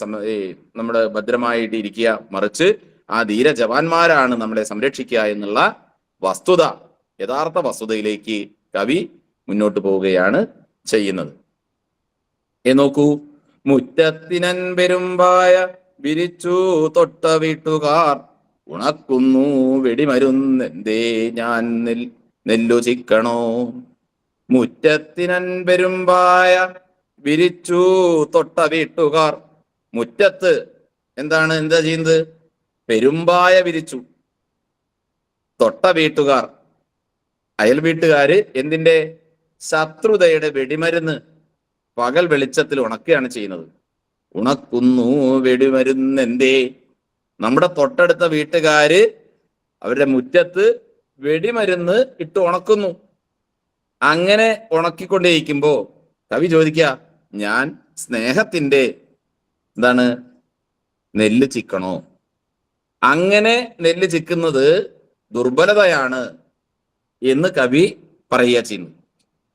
ഭദ്രമായിട്ട് ഇരിക്കുക, മറിച്ച് ആ ധീര ജവാന്മാരാണ് നമ്മളെ സംരക്ഷിക്കുക എന്നുള്ള വസ്തുത, യഥാർത്ഥ വസ്തുതയിലേക്ക് കവി മുന്നോട്ട് പോവുകയാണ് ചെയ്യുന്നത്. നോക്കൂ. മുറ്റത്തിനൻപെരുമ്പായ വിരിച്ചു തൊട്ട വീട്ടുകാർ ഉണക്കുന്നു വെടിമരുന്നെന്തേ ഞാൻ നെല്ലു ചിക്കണോ. മുറ്റത്തിനൻപെരുമ്പായ വിരിച്ചു തൊട്ട വീട്ടുകാർ. മുറ്റത്ത് എന്താ ചെയ്യുന്നത്? പെരുമ്പായ വിരിച്ചു. തൊട്ട വീട്ടുകാർ, അയൽ വീട്ടുകാര് എന്തിന്റെ? ശത്രുതയുടെ വെടിമരുന്ന് പകൽ വെളിച്ചത്തിൽ ഉണക്കുകയാണ് ചെയ്യുന്നത്. ഉണക്കുന്നു വെടിമരുന്നെന്തേ. നമ്മുടെ തൊട്ടടുത്ത വീട്ടുകാര് അവരുടെ മുറ്റത്ത് വെടിമരുന്ന് ഇട്ട് ഉണക്കുന്നു. അങ്ങനെ ഉണക്കിക്കൊണ്ടേയിരിക്കുമ്പോ കവി ചോദിക്കുക, ഞാൻ സ്നേഹത്തിന്റെ നെല്ല് ചിക്കണോ? അങ്ങനെ നെല്ല് ചിക്കുന്നത് ദുർബലതയാണ് എന്ന് കവി പറയുക ചെയ്യുന്നു.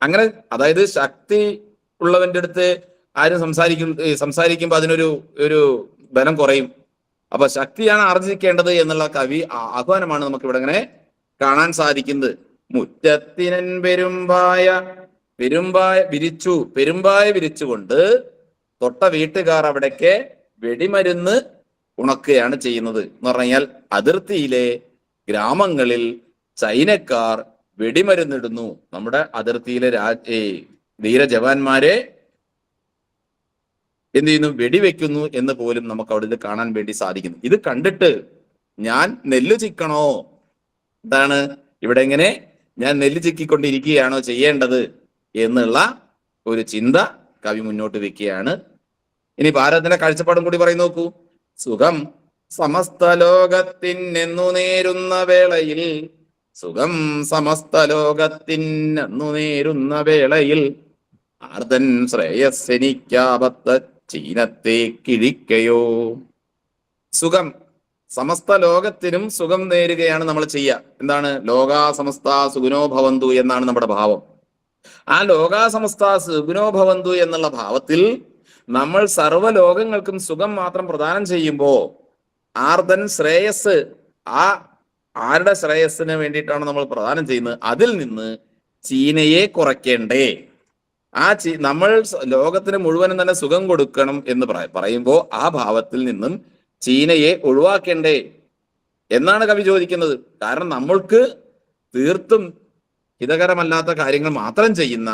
അങ്ങനെ അതായത് ശക്തി ഉള്ളവന്റെ അടുത്ത് ആരും സംസാരിക്കുമ്പോൾ അതിനൊരു ബലം കുറയും. അപ്പൊ ശക്തിയാണ് ആർജിക്കേണ്ടത് എന്നുള്ള കവി ആഹ്വാനമാണ് നമുക്ക് ഇവിടെ ഇങ്ങനെ കാണാൻ സാധിക്കുന്നത്. മുറ്റത്തിനൻ പെരുമ്പായ വിരിച്ചുകൊണ്ട് തൊട്ട വീട്ടുകാർ അവിടേക്ക് വെടിമരുന്ന് ഉണക്കുകയാണ് ചെയ്യുന്നത് എന്ന് പറഞ്ഞാൽ അതിർത്തിയിലെ ഗ്രാമങ്ങളിൽ ചൈനക്കാർ വെടിമരുന്നിടുന്നു. നമ്മുടെ അതിർത്തിയിലെ ധീര ജവാന്മാരെ എന്ത് ചെയ്യുന്നു? വെടിവെക്കുന്നു എന്ന് പോലും നമുക്ക് അവിടെ കാണാൻ വേണ്ടി സാധിക്കുന്നു. ഇത് കണ്ടിട്ട് ഞാൻ നെല്ല് ചിക്കണോ? ഇവിടെ എങ്ങനെ ഞാൻ നെല്ല് ചിക്കിക്കൊണ്ടിരിക്കുകയാണോ ചെയ്യേണ്ടത് എന്നുള്ള ഒരു ചിന്ത കവി മുന്നോട്ട് വെക്കുകയാണ്. ഇനി ഭാരതത്തിന്റെ കാഴ്ചപ്പാടും കൂടി പറയും നോക്കൂ. സുഖം സമസ്ത ലോകത്തിനെന്നു നേരുന്ന വേളയിൽ, സുഖം സമസ്ത ലോകത്തിനെന്നു നേരുന്ന വേളയിൽ, ആർദ്ദൻ ശ്രേയസ്സെനിക്കാപത്ത ചീനത്തെ കിഴിക്കയോ. സുഖം സമസ്ത ലോകത്തിനും സുഖം നേരുകയാണ് നമ്മൾ ചെയ്യുക. എന്താണ്? ലോകാ സമസ്ത സുഖിനോ ഭവന്തു എന്നാണ് നമ്മുടെ ഭാവം. ആ ലോകാ സമസ്ത സുഖിനോ ഭവന്തു എന്നുള്ള ഭാവത്തിൽ നമ്മൾ സർവ്വലോകങ്ങൾക്കും സുഖം മാത്രം പ്രദാനം ചെയ്യുമ്പോ ആർദ്ദൻ ശ്രേയസ്, ആരുടെ ശ്രേയസ്സിന് വേണ്ടിയിട്ടാണ് നമ്മൾ പ്രദാനം ചെയ്യുന്നത്, അതിൽ നിന്ന് ചീനയെ കുറയ്ക്കേണ്ടേ. നമ്മൾ ലോകത്തിന് മുഴുവനും തന്നെ സുഖം കൊടുക്കണം എന്ന് പറയുമ്പോ ആ ഭാവത്തിൽ നിന്നും ചീനയെ ഒഴിവാക്കേണ്ടേ എന്നാണ് കവി ചോദിക്കുന്നത്. കാരണം നമ്മൾക്ക് തീർത്തും ഹിതകരമല്ലാത്ത കാര്യങ്ങൾ മാത്രം ചെയ്യുന്ന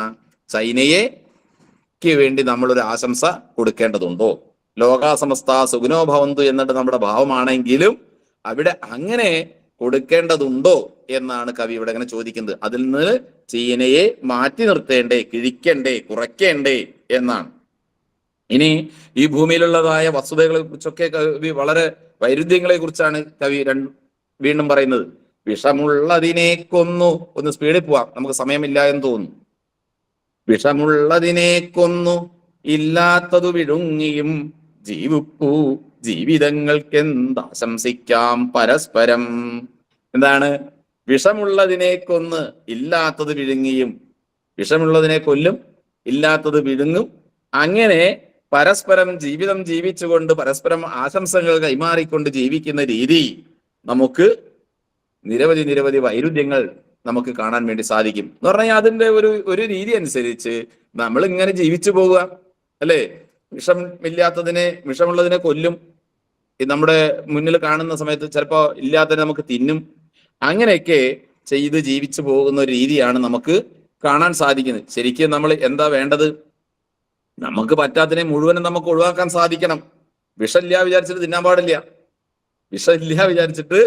ചൈനയ്ക്ക് വേണ്ടി നമ്മളൊരു ആശംസ കൊടുക്കേണ്ടതുണ്ടോ? ലോകാസമസ്ത സുഖിനോ ഭവന്തു എന്നിട്ട് നമ്മുടെ ഭാവമാണെങ്കിലും അവിടെ അങ്ങനെ കൊടുക്കേണ്ടതുണ്ടോ എന്നാണ് കവി ഇവിടെ ഇങ്ങനെ ചോദിക്കുന്നത്. അതിൽ നിന്ന് ചീനയെ മാറ്റി നിർത്തേണ്ടേ, കിഴിക്കണ്ടേ, കുറയ്ക്കേണ്ടേ എന്നാണ്. ഇനി ഈ ഭൂമിയിലുള്ളതായ വസ്തുതകളെ കുറിച്ചൊക്കെ കവി വളരെ വൈരുദ്ധ്യങ്ങളെ കുറിച്ചാണ് കവി വീണ്ടും പറയുന്നത്. വിഷമുള്ളതിനെ കൊന്നു. ഒന്ന് സ്പീഡിൽ പോവാം, നമുക്ക് സമയമില്ല എന്ന് തോന്നുന്നു. വിഷമുള്ളതിനെ കൊന്നു ഇല്ലാത്തതു വിഴുങ്ങിയും ജീവിപ്പൂ ജീവിതങ്ങൾക്കെന്താശംസിക്കാം പരസ്പരം. എന്താണ്? വിഷമുള്ളതിനെ കൊന്ന് ഇല്ലാത്തത് വിഴുങ്ങിയും, വിഷമുള്ളതിനെ കൊല്ലും ഇല്ലാത്തത് വിഴുങ്ങും, അങ്ങനെ പരസ്പരം ജീവിതം ജീവിച്ചുകൊണ്ട് പരസ്പരം ആശംസകൾ കൈമാറിക്കൊണ്ട് ജീവിക്കുന്ന രീതി നമുക്ക് നിരവധി നിരവധി വൈരുദ്ധ്യങ്ങൾ നമുക്ക് കാണാൻ വേണ്ടി സാധിക്കും. എന്ന് പറഞ്ഞാൽ അതിന്റെ ഒരു രീതി അനുസരിച്ച് നമ്മൾ ഇങ്ങനെ ജീവിച്ചു പോവുക, അല്ലേ? വിഷമുള്ളതിനെ കൊല്ലും, നമ്മുടെ മുന്നിൽ കാണുന്ന സമയത്ത് ചിലപ്പോ ഇല്ലാത്തതിനെ നമുക്ക് തിന്നും, അങ്ങനെയൊക്കെ ചെയ്ത് ജീവിച്ചു പോകുന്ന ഒരു രീതിയാണ് നമുക്ക് കാണാൻ സാധിക്കുന്നത്. ശരിക്കും നമ്മൾ എന്താ വേണ്ടത്? നമുക്ക് പറ്റാത്തതിനെ മുഴുവനും നമുക്ക് ഒഴിവാക്കാൻ സാധിക്കണം. വിഷമില്ല വിചാരിച്ചിട്ട് തിന്നാൻ പാടില്ല, വിഷമില്ല വിചാരിച്ചിട്ട്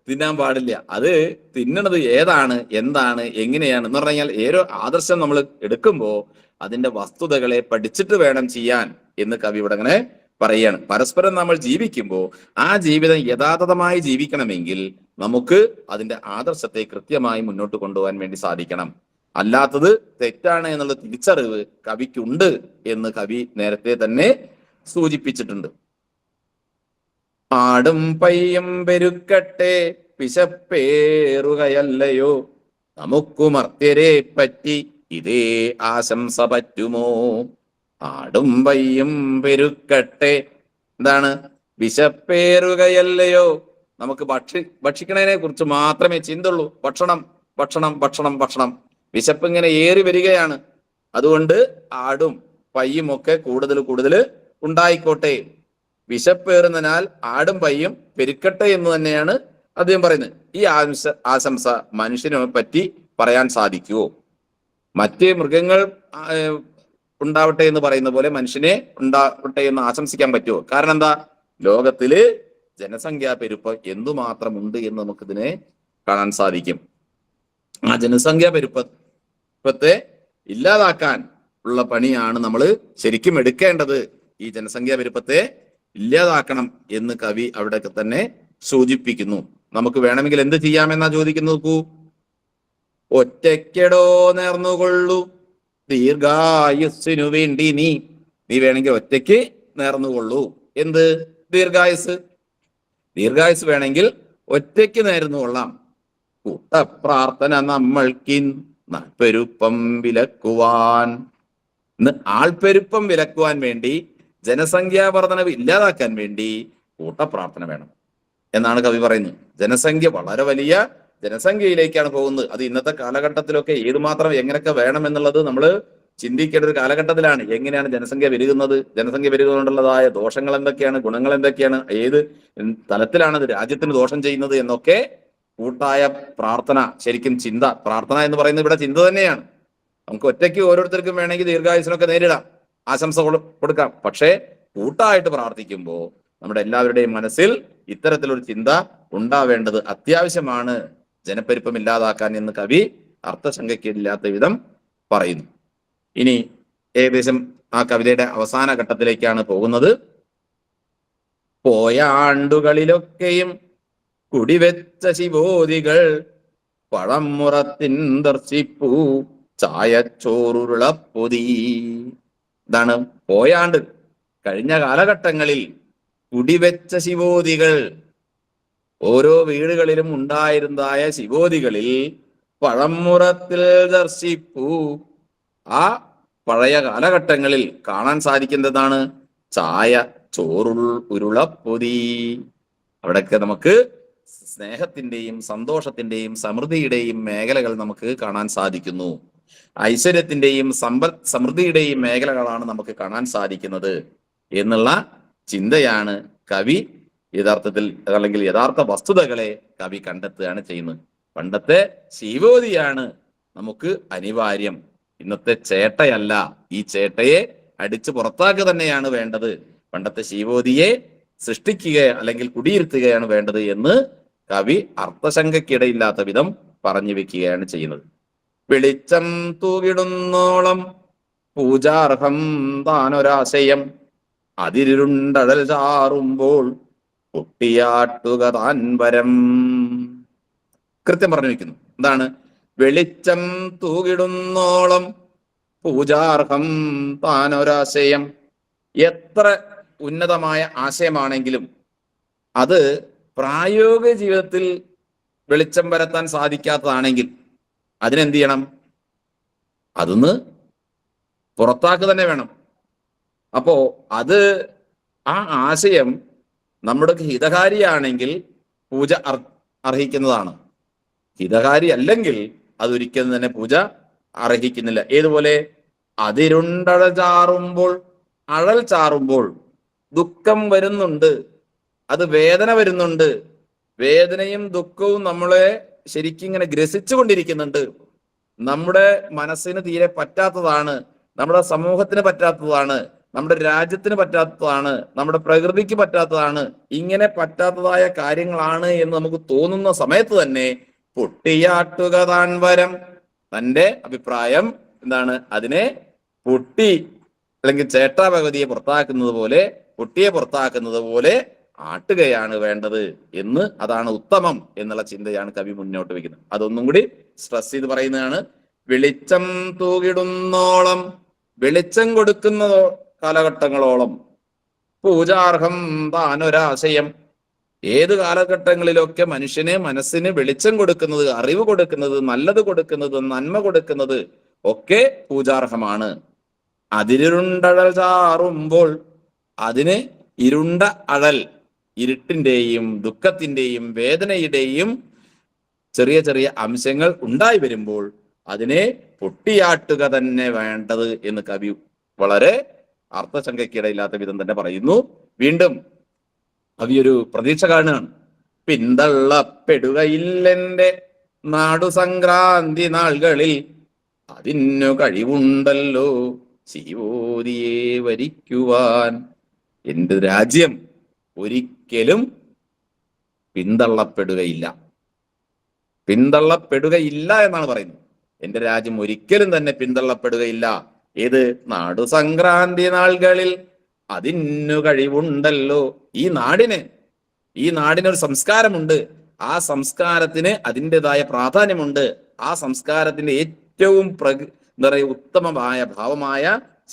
തിന്നാൻ പാടില്ല. അത് തിന്നണത് ഏതാണ്, എന്താണ്, എങ്ങനെയാണ് എന്ന് പറഞ്ഞാൽ ഏതോ ആദർശം നമ്മൾ എടുക്കുമ്പോൾ അതിന്റെ വസ്തുതകളെ പഠിച്ചിട്ട് വേണം ചെയ്യാൻ എന്ന് കവി ഇവിടെ അങ്ങനെ പറയുകയാണ്. പരസ്പരം നമ്മൾ ജീവിക്കുമ്പോൾ ആ ജീവിതം യഥാർത്ഥമായി ജീവിക്കണമെങ്കിൽ നമുക്ക് അതിന്റെ ആദർശത്തെ കൃത്യമായി മുന്നോട്ട് കൊണ്ടുപോകാൻ വേണ്ടി സാധിക്കണം. അല്ലാത്തത് തെറ്റാണ് എന്നുള്ള തിരിച്ചറിവ് കവിക്കുണ്ട് എന്ന് കവി നേരത്തെ തന്നെ സൂചിപ്പിച്ചിട്ടുണ്ട്. ആടും പയ്യും പെരുക്കട്ടെ പിശപ്പേറുകയല്ലയോ, നമുക്കു മർത്യരെ പറ്റി ഇതേ ആശംസ പറ്റുമോ. ആടും പയ്യും പെരുക്കട്ടെ, എന്താണ്? വിശപ്പേറുകയല്ലയോ, നമുക്ക് ഭക്ഷിക്കണതിനെ കുറിച്ച് മാത്രമേ ചിന്തയുള്ളൂ. ഭക്ഷണം ഭക്ഷണം ഭക്ഷണം ഭക്ഷണം, വിശപ്പ് ഇങ്ങനെ ഏറി വരികയാണ്. അതുകൊണ്ട് ആടും പയ്യും ഒക്കെ കൂടുതൽ കൂടുതൽ ഉണ്ടായിക്കോട്ടെ. വിശപ്പേറുന്നതിനാൽ ആടും പയ്യും പെരുക്കട്ടെ എന്ന് തന്നെയാണ് അദ്ദേഹം പറയുന്നത്. ഈ ആശംസ മനുഷ്യനെ പറ്റി പറയാൻ സാധിക്കുമോ? മറ്റ് മൃഗങ്ങൾ ഉണ്ടാവട്ടെ എന്ന് പറയുന്ന പോലെ മനുഷ്യനെ ഉണ്ടാവട്ടെ എന്ന് ആശംസിക്കാൻ പറ്റുമോ? കാരണം എന്താ? ലോകത്തില് ജനസംഖ്യാ പെരുപ്പം എന്തുമാത്രമുണ്ട് എന്ന് നമുക്കിതിനെ കാണാൻ സാധിക്കും. ആ ജനസംഖ്യാ പെരുപ്പത്തെ ഇല്ലാതാക്കാൻ ഉള്ള പണിയാണ് നമ്മൾ ശരിക്കും എടുക്കേണ്ടത്. ഈ ജനസംഖ്യാ പെരുപ്പത്തെ ഇല്ലാതാക്കണം എന്ന് കവി അവിടെ തന്നെ സൂചിപ്പിക്കുന്നു. നമുക്ക് വേണമെങ്കിൽ എന്ത് ചെയ്യാമെന്നാ ചോദിക്കുന്നു. നോക്കൂ, ഒറ്റയ്ക്കെടോ നേർന്നുകൊള്ളു ദീർഘായുസ്സിനു വേണ്ടി നീ വേണമെങ്കിൽ ഒറ്റയ്ക്ക് നേർന്നുകൊള്ളൂ. എന്ത്? ദീർഘായുസ്. ദീർഘായുസ് വേണമെങ്കിൽ ഒറ്റയ്ക്ക് നേർന്നു കൊള്ളാം. കൂട്ടപ്രാർത്ഥന നമ്മൾക്കിപ്പെരുപ്പം വിലക്കുവാൻ, ഇന്ന് ആൾപ്പെരുപ്പം വിലക്കുവാൻ വേണ്ടി, ജനസംഖ്യാ വർധനവ് ഇല്ലാതാക്കാൻ വേണ്ടി കൂട്ടപ്രാർത്ഥന വേണം എന്നാണ് കവി പറയുന്നത്. ജനസംഖ്യ വളരെ വലിയ ജനസംഖ്യയിലേക്കാണ് പോകുന്നത്. അത് ഇന്നത്തെ കാലഘട്ടത്തിലൊക്കെ ഏതുമാത്രം എങ്ങനെയൊക്കെ വേണം എന്നുള്ളത് നമ്മൾ ചിന്തിക്കേണ്ട ഒരു കാലഘട്ടത്തിലാണ്. എങ്ങനെയാണ് ജനസംഖ്യ പെരുകുന്നത്, ജനസംഖ്യ പെരുകുന്നതുകൊണ്ടുള്ളതായ ദോഷങ്ങൾ എന്തൊക്കെയാണ്, ഗുണങ്ങൾ എന്തൊക്കെയാണ്, ഏത് തലത്തിലാണ് ഇത് രാജ്യത്തിന് ദോഷം ചെയ്യുന്നത് എന്നൊക്കെ കൂട്ടായ പ്രാർത്ഥന, ശരിക്കും ചിന്ത, പ്രാർത്ഥന എന്ന് പറയുന്നത് ഇവിടെ ചിന്ത തന്നെയാണ്. നമുക്ക് ഒറ്റയ്ക്ക് ഓരോരുത്തർക്കും വേണമെങ്കിൽ ദീർഘായുസിനൊക്കെ നേരിടാം, ആശംസ കൊടുക്കാം. പക്ഷേ കൂട്ടായിട്ട് പ്രാർത്ഥിക്കുമ്പോൾ നമ്മുടെ എല്ലാവരുടെയും മനസ്സിൽ ഇത്തരത്തിലൊരു ചിന്ത ഉണ്ടാവേണ്ടത് അത്യാവശ്യമാണ്, ജനപ്പെരുപ്പം ഇല്ലാതാക്കാൻ എന്ന് കവി അർത്ഥശങ്കയ്ക്കില്ലാത്ത വിധം പറയുന്നു. ഇനി ഏകദേശം ആ കവിതയുടെ അവസാന ഘട്ടത്തിലേക്കാണ് പോകുന്നത്. പോയ ആണ്ടുകളിലൊക്കെയും കുടിവെച്ച ശിവോദികൾ പഴം മുറത്തിൻ ദർശിപ്പൂ ചായച്ചോറുളപ്പൊതി. ഇതാണ് പോയാണ്ട്, കഴിഞ്ഞ കാലഘട്ടങ്ങളിൽ കുടിവെച്ച ശിവോദികൾ, ഓരോ വീടുകളിലും ഉണ്ടായിരുന്നതായ ശിവോദികളിൽ പഴമുറത്തിൽ ദർശിപ്പൂ, ആ പഴയ കാലഘട്ടങ്ങളിൽ കാണാൻ സാധിക്കുന്നതാണ് ചായ ഉരുളപ്പൊതി. അവിടെയൊക്കെ നമുക്ക് സ്നേഹത്തിന്റെയും സന്തോഷത്തിന്റെയും സമൃദ്ധിയുടെയും മേഖലകൾ നമുക്ക് കാണാൻ സാധിക്കുന്നു. ഐശ്വര്യത്തിന്റെയും സമൃദ്ധിയുടെയും മേഖലകളാണ് നമുക്ക് കാണാൻ സാധിക്കുന്നത് എന്നുള്ള ചിന്തയാണ് കവി യഥാർത്ഥത്തിൽ, അല്ലെങ്കിൽ യഥാർത്ഥ വസ്തുതകളെ കവി കണ്ടെത്തുകയാണ് ചെയ്യുന്നത്. പണ്ടത്തെ ശിവോദിയാണ് നമുക്ക് അനിവാര്യം, ഇന്നത്തെ ചേട്ടയല്ല. ഈ ചേട്ടയെ അടിച്ചു പുറത്താക്കുക തന്നെയാണ് വേണ്ടത്. പണ്ടത്തെ ശിവോദിയെ സൃഷ്ടിക്കുക അല്ലെങ്കിൽ കുടിയിരുത്തുകയാണ് വേണ്ടത് എന്ന് കവി അർത്ഥശങ്കയ്ക്കിടയില്ലാത്ത വിധം പറഞ്ഞു വെക്കുകയാണ് ചെയ്യുന്നത്. വെളിച്ചം തൂകിടുന്നോളം പൂജാർഹം താനൊരാശയം, അതിരുണ്ടടൽ ചാറുമ്പോൾ കുട്ടിയാട്ടുക താൻ വരം. കൃത്യം പറഞ്ഞു വെക്കുന്നു. എന്താണ്? വെളിച്ചം തൂകിടുന്നോളം പൂജാർഹം താനൊരാശയം. എത്ര ഉന്നതമായ ആശയമാണെങ്കിലും അത് പ്രായോഗിക ജീവിതത്തിൽ വെളിച്ചം വരുത്താൻ സാധിക്കാത്തതാണെങ്കിൽ അതിനെന്ത് ചെയ്യണം? അതൊന്ന് പുറത്താക്കുക തന്നെ വേണം. അപ്പോ അത് ആ ആശയം നമ്മുടെ ഹിതകാരിയാണെങ്കിൽ പൂജ അർഹിക്കുന്നതാണ്. ഹിതകാരി അല്ലെങ്കിൽ അതൊരിക്കലും തന്നെ പൂജ അർഹിക്കുന്നില്ല. ഏതുപോലെ അതിരുണ്ടഴൽ ചാറുമ്പോൾ, അഴൽ ചാറുമ്പോൾ ദുഃഖം വരുന്നുണ്ട്, അത് വേദന വരുന്നുണ്ട്. വേദനയും ദുഃഖവും നമ്മളെ ശരിക്കും ഇങ്ങനെ ഗ്രസിച്ചു കൊണ്ടിരിക്കുന്നുണ്ട്. നമ്മുടെ മനസ്സിന് തീരെ പറ്റാത്തതാണ്, നമ്മുടെ സമൂഹത്തിന് പറ്റാത്തതാണ്, നമ്മുടെ രാജ്യത്തിന് പറ്റാത്തതാണ്, നമ്മുടെ പ്രകൃതിക്ക് പറ്റാത്തതാണ്. ഇങ്ങനെ പറ്റാത്തതായ കാര്യങ്ങളാണ് എന്ന് നമുക്ക് തോന്നുന്ന സമയത്ത് തന്നെ പൊട്ടിയാട്ടുക താൻ വരം. തന്റെ അഭിപ്രായം എന്താണ്? അതിനെ പൊട്ടി അല്ലെങ്കിൽ ചേട്ടാ ഭഗവതിയെ പുറത്താക്കുന്നത് പോലെ, പൊട്ടിയെ പുറത്താക്കുന്നത് പോലെ ആട്ടുകയാണ് വേണ്ടത് എന്ന്, അതാണ് ഉത്തമം എന്നുള്ള ചിന്തയാണ് കവി മുന്നോട്ട് വെക്കുന്നത്. അതൊന്നും കൂടി സ്ട്രെസ് ചെയ്ത് പറയുന്നതാണ്. വെളിച്ചം തൂകിടുന്നോളം, വെളിച്ചം കൊടുക്കുന്ന കാലഘട്ടങ്ങളോളം പൂജാർഹം താനൊരാശയം. ഏത് കാലഘട്ടങ്ങളിലൊക്കെ മനുഷ്യന് മനസ്സിന് വെളിച്ചം കൊടുക്കുന്നത്, അറിവ് കൊടുക്കുന്നത്, നല്ലത് കൊടുക്കുന്നത്, നന്മ കൊടുക്കുന്നത് ഒക്കെ പൂജാർഹമാണ്. അതിരുണ്ടഴൽ ചാറുമ്പോൾ, അതിന് ഇരുണ്ട അഴൽ, ഇരുട്ടിന്റെയും ദുഃഖത്തിന്റെയും വേദനയുടെയും ചെറിയ ചെറിയ അംശങ്ങൾ ഉണ്ടായി വരുമ്പോൾ അതിനെ പൊട്ടിയാട്ടുക തന്നെ വേണ്ടത് എന്ന് കവി വളരെ അർത്ഥശങ്കയ്ക്കിടയില്ലാത്ത വിധം തന്നെ പറയുന്നു. വീണ്ടും കവി ഒരു പ്രതീക്ഷ കാണുകയാണ്. പിന്തള്ളപ്പെടുകയില്ലെന്റെ നാടു സംക്രാന്തി നാളുകളിൽ, അതിനു കഴിവുണ്ടല്ലോ ശിവോതിയെ വരിക്കുവാൻ. എന്റെ രാജ്യം ഒരിക്കലും പിന്തള്ളപ്പെടുകയില്ല. പിന്തള്ളപ്പെടുകയില്ല എന്നാണ് പറയുന്നത്. എന്റെ രാജ്യം ഒരിക്കലും തന്നെ പിന്തള്ളപ്പെടുകയില്ല. ഏത്? നാടു സംക്രാന്തി നാളുകളിൽ അതിനു കഴിവുണ്ടല്ലോ. ഈ നാടിനൊരു സംസ്കാരമുണ്ട്. ആ സംസ്കാരത്തിന് അതിൻ്റെതായ പ്രാധാന്യമുണ്ട്. ആ സംസ്കാരത്തിന്റെ ഏറ്റവും എന്താ പറയുക, ഉത്തമമായ ഭാവമായ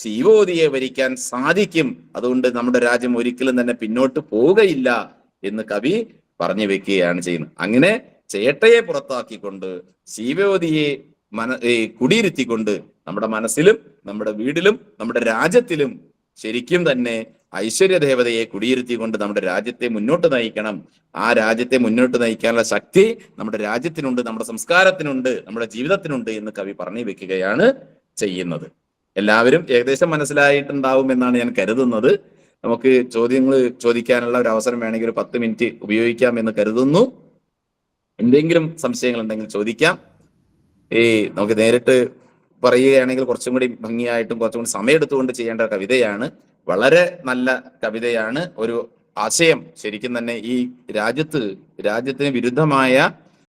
ശിവോതിയെ വരിക്കാൻ സാധിക്കും. അതുകൊണ്ട് നമ്മുടെ രാജ്യം ഒരിക്കലും തന്നെ പിന്നോട്ട് പോവുകയില്ല എന്ന് കവി പറഞ്ഞു വെക്കുകയാണ് ചെയ്യുന്നത്. അങ്ങനെ ചേട്ടയെ പുറത്താക്കിക്കൊണ്ട് ശിവോതിയെ കുടിയിരുത്തിക്കൊണ്ട് നമ്മുടെ മനസ്സിലും നമ്മുടെ വീടിലും നമ്മുടെ രാജ്യത്തിലും ശരിക്കും തന്നെ ഐശ്വര്യ ദേവതയെ കുടിയിരുത്തിക്കൊണ്ട് നമ്മുടെ രാജ്യത്തെ മുന്നോട്ട് നയിക്കണം. ആ രാജ്യത്തെ മുന്നോട്ട് നയിക്കാനുള്ള ശക്തി നമ്മുടെ രാജ്യത്തിനുണ്ട്, നമ്മുടെ സംസ്കാരത്തിനുണ്ട്, നമ്മുടെ ജീവിതത്തിനുണ്ട് എന്ന് കവി പറഞ്ഞു വെക്കുകയാണ് ചെയ്യുന്നത്. എല്ലാവരും ഏകദേശം മനസ്സിലായിട്ടുണ്ടാവും എന്നാണ് ഞാൻ കരുതുന്നത്. നമുക്ക് ചോദ്യങ്ങൾ ചോദിക്കാനുള്ള ഒരു അവസരം വേണമെങ്കിൽ ഒരു 10 മിനിറ്റ് ഉപയോഗിക്കാം എന്ന് കരുതുന്നു. എന്തെങ്കിലും സംശയങ്ങൾ ഉണ്ടെങ്കിൽ ചോദിക്കാം. നമുക്ക് നേരിട്ട് പറയുകയാണെങ്കിൽ കുറച്ചും കൂടി ഭംഗിയായിട്ടും കുറച്ചും കൂടി സമയം എടുത്തുകൊണ്ട് ചെയ്യേണ്ട കവിതയാണ്. വളരെ നല്ല കവിതയാണ്. ഒരു ആശയം ശരിക്കും തന്നെ ഈ രാജ്യത്തിന് വിരുദ്ധമായ